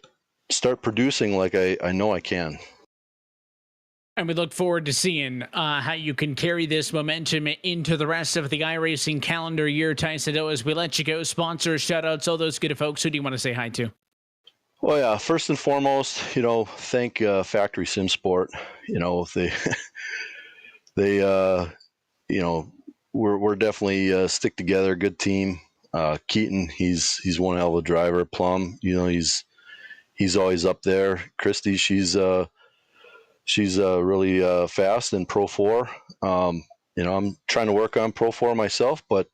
producing like I know I can. And we look forward to seeing how you can carry this momentum into the rest of the iRacing calendar year. Tyson, as we let you go, sponsors, shout-outs, all those good folks. Who do you want to say hi to? Well, yeah, first and foremost, thank Factory Sim Sport. We're definitely stick together, good team. Keaton, he's one hell of a driver. Plum, he's always up there. Christy, she's really fast in Pro 4. I'm trying to work on Pro 4 myself, but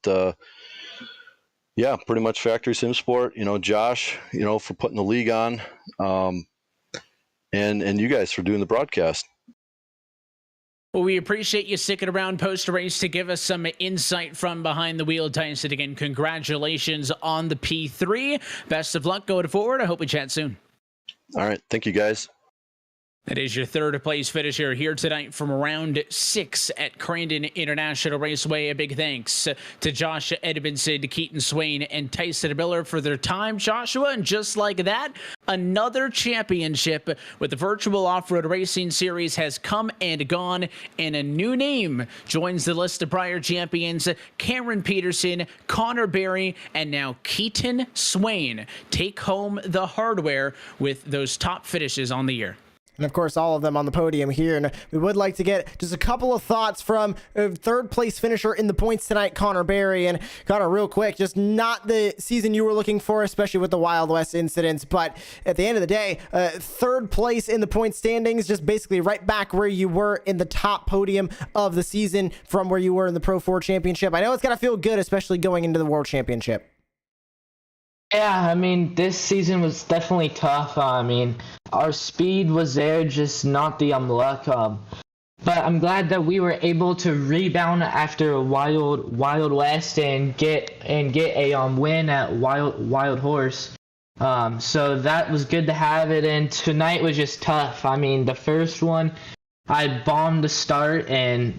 yeah, pretty much Factory Sim Sport. Josh, for putting the league on, and you guys for doing the broadcast. Well, we appreciate you sticking around post-race to give us some insight from behind the wheel, Tyson. Again, congratulations on the P3. Best of luck going forward. I hope we chat soon. All right. Thank you, guys. That is your third place finisher here tonight from round 6 at Crandon International Raceway. A big thanks to Josh Edmondson, Keaton Swain, and Tyson Miller for their time, Joshua. And just like that, another championship with the Virtual Off-Road Racing Series has come and gone, and a new name joins the list of prior champions. Cameron Peterson, Connor Berry, and now Keaton Swain take home the hardware with those top finishes on the year. And of course, all of them on the podium here. And we would like to get just a couple of thoughts from third place finisher in the points tonight, Connor Berry. And Connor, real quick, just not the season you were looking for, especially with the Wild West incidents. But at the end of the day, third place in the point standings, just basically right back where you were in the top podium of the season from where you were in the Pro 4 Championship. I know it's got to feel good, especially going into the World Championship. Yeah, this season was definitely tough. Our speed was there, just not the luck. But I'm glad that we were able to rebound after a Wild West and get a win at Wild Horse. So that was good to have it. And tonight was just tough. The first one, I bombed the start, and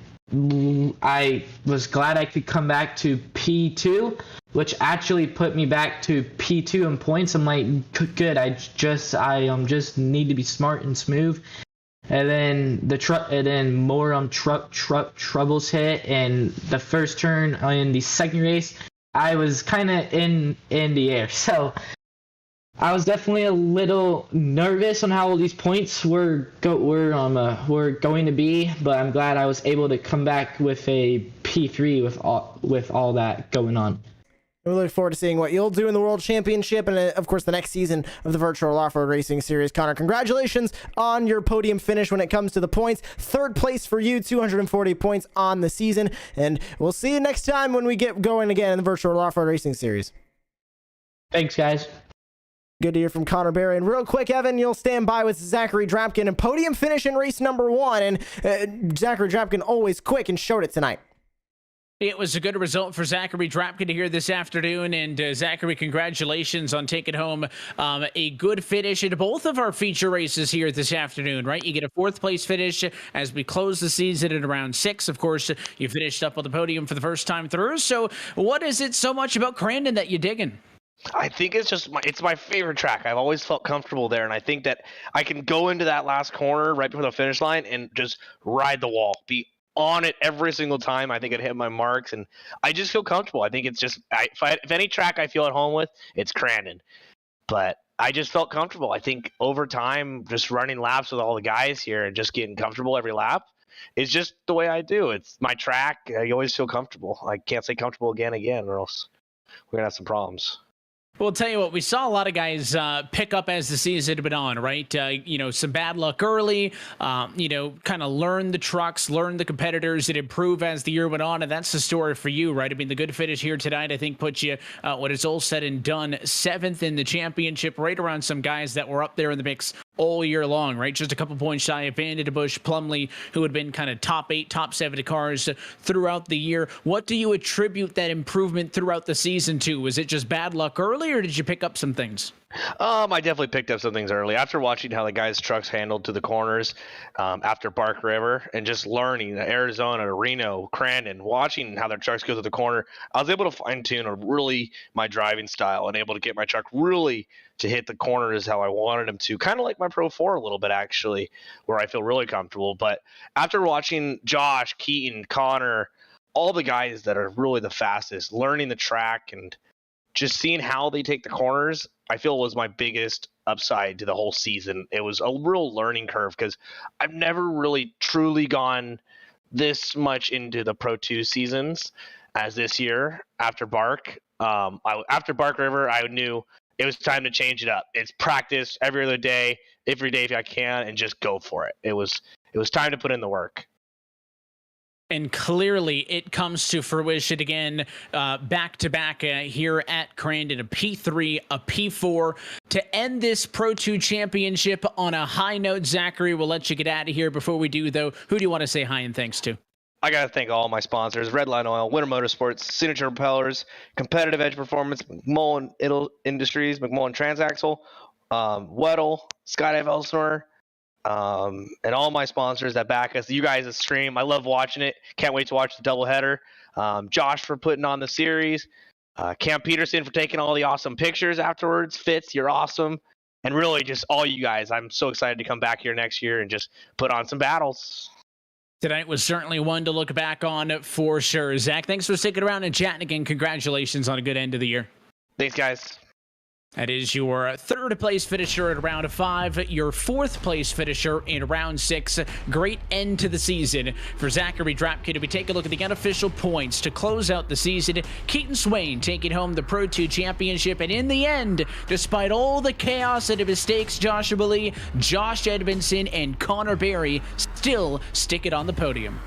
I was glad I could come back to P2. which actually put me back to P2 in points. I'm like, good. I just need to be smart and smooth. And then more troubles hit, and the first turn in the second race, I was kind of in the air. So I was definitely a little nervous on how all these points were going to be, but I'm glad I was able to come back with a P3 with all that going on. We look forward to seeing what you'll do in the World Championship and, of course, the next season of the Virtual Off-Road Racing Series. Connor, congratulations on your podium finish when it comes to the points. Third place for you, 240 points on the season. And we'll see you next time when we get going again in the Virtual Off-Road Racing Series. Thanks, guys. Good to hear from Connor Berry. And real quick, Evan, you'll stand by with Zachary Drapkin, and podium finish in race number 1. And Zachary Drapkin always quick and showed it tonight. It was a good result for Zachary Drapkin here this afternoon, and Zachary, congratulations on taking home a good finish in both of our feature races here this afternoon, right? You get a 4th place finish as we close the season at around 6. Of course, you finished up on the podium for the first time through. So what is it so much about Crandon that you're digging? I think it's my favorite track. I've always felt comfortable there, and I think that I can go into that last corner right before the finish line and just ride the wall, be on it every single time. I think it hit my marks, and I just feel comfortable. I think it's just if any track I feel at home with, it's Crandon. But I just felt comfortable. I think over time, just running laps with all the guys here and just getting comfortable every lap is just the way I do. It's my track. I always feel comfortable. I can't say comfortable again, or else we're gonna have some problems. Well, I'll tell you what, we saw a lot of guys pick up as the season went on, right? Some bad luck early, kind of learn the trucks, learn the competitors, and improve as the year went on. And that's the story for you, right? I mean, the good finish here tonight, I think, puts you, when it's all said and done, 7th in the championship, right around some guys that were up there in the mix all year long, right? Just a couple points shy of Vandenbush, Plumley, who had been kind of top 8, top 7 cars throughout the year. What do you attribute that improvement throughout the season to? Was it just bad luck early, or did you pick up some things? I definitely picked up some things early after watching how the guys' trucks handled to the corners after Bark River, and just learning Arizona, Reno, Crandon, watching how their trucks go to the corner. I was able to fine tune my driving style and able to get my truck really to hit the corners how I wanted them to, kind of like my Pro 4 a little bit actually, where I feel really comfortable. But after watching Josh, Keaton, Connor, all the guys that are really the fastest, learning the track and just seeing how they take the corners, I feel was my biggest upside to the whole season. It was a real learning curve because I've never really truly gone this much into the Pro 2 seasons as this year after Bark. After Bark River, I knew it was time to change it up. It's practice every other day, every day if I can, and just go for it. It was time to put in the work. And clearly it comes to fruition again, back-to-back here at Crandon, a P3, a P4. To end this Pro 2 championship on a high note, Zachary, we'll let you get out of here. Before we do, though, who do you want to say hi and thanks to? I got to thank all my sponsors: Redline Oil, Winter Motorsports, Signature Propellers, Competitive Edge Performance, McMullen Industries, McMullen Transaxle, Weddle, Skydive Elsinore, and all my sponsors that back us. You guys that stream, I love watching it. Can't wait to watch the doubleheader. Josh for putting on the series. Cam Peterson for taking all the awesome pictures afterwards. Fitz, you're awesome. And really just all you guys. I'm so excited to come back here next year and just put on some battles. Tonight was certainly one to look back on for sure. Zach, thanks for sticking around and chatting again. Congratulations on a good end of the year. Thanks, guys. That is your 3rd place finisher at round 5, your 4th place finisher in round 6. Great end to the season for Zachary Drapkin. If we take a look at the unofficial points to close out the season, Keaton Swain taking home the Pro 2 championship. And in the end, despite all the chaos and the mistakes, Joshua Lee, Josh Edmondson, and Connor Berry still stick it on the podium.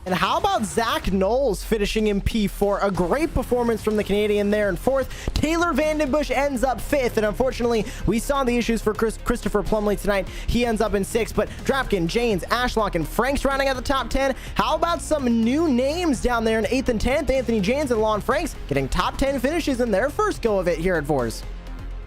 And how about Zach Knowles finishing in P4? A great performance from the Canadian there in 4th. Taylor Vandenbush ends up 5th, and unfortunately, we saw the issues for Christopher Plumley tonight. He ends up in 6th, but Drapkin, Janes, Ashlock, and Franks rounding out the top 10. How about some new names down there in 8th and 10th? Anthony Janes and Lon Franks getting top 10 finishes in their first go of it here at Vors.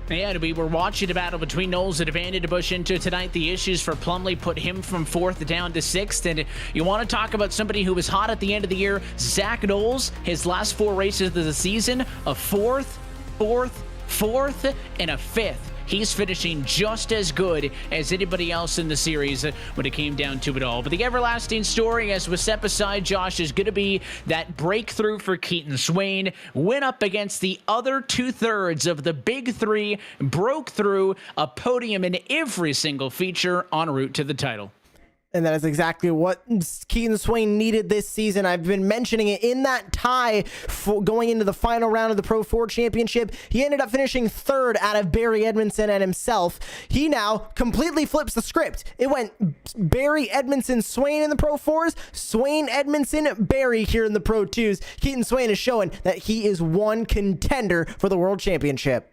And we were watching the battle between Knowles and Vandenbush into tonight. The issues for Plumlee put him from 4th down to 6th. And you want to talk about somebody who was hot at the end of the year, Zach Knowles, his last 4 races of the season, a 4th, 4th, and a 5th. He's finishing just as good as anybody else in the series when it came down to it all. But the everlasting story, as was set beside Josh, is going to be that breakthrough for Keaton Swain. Went up against the other 2/3 of the big 3, broke through a podium in every single feature en route to the title. And that is exactly what Keaton Swain needed this season. I've been mentioning it in that tie going into the final round of the Pro 4 Championship. He ended up finishing 3rd out of Barry Edmondson and himself. He now completely flips the script. It went Barry, Edmondson, Swain in the Pro 4s, Swain, Edmondson, Barry here in the Pro 2s. Keaton Swain is showing that he is one contender for the World Championship.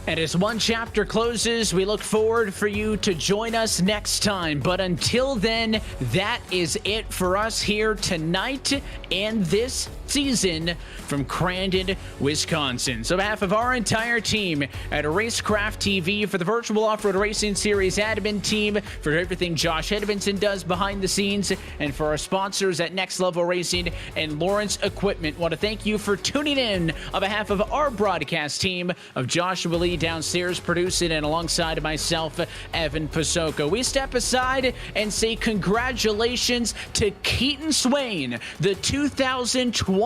And as one chapter closes, we look forward for you to join us next time. But until then, that is it for us here tonight and this season from Crandon, Wisconsin. So on behalf of our entire team at Racecraft TV, for the Virtual Off-Road Racing Series admin team, for everything Josh Edmondson does behind the scenes, and for our sponsors at Next Level Racing and Lawrence Equipment, want to thank you for tuning in on behalf of our broadcast team of Joshua Lee downstairs producing, and alongside myself, Evan Pasoko. We step aside and say congratulations to Keaton Swain, the 2022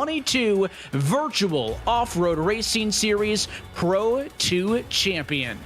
Virtual Off-Road Racing Series Pro 2 champion.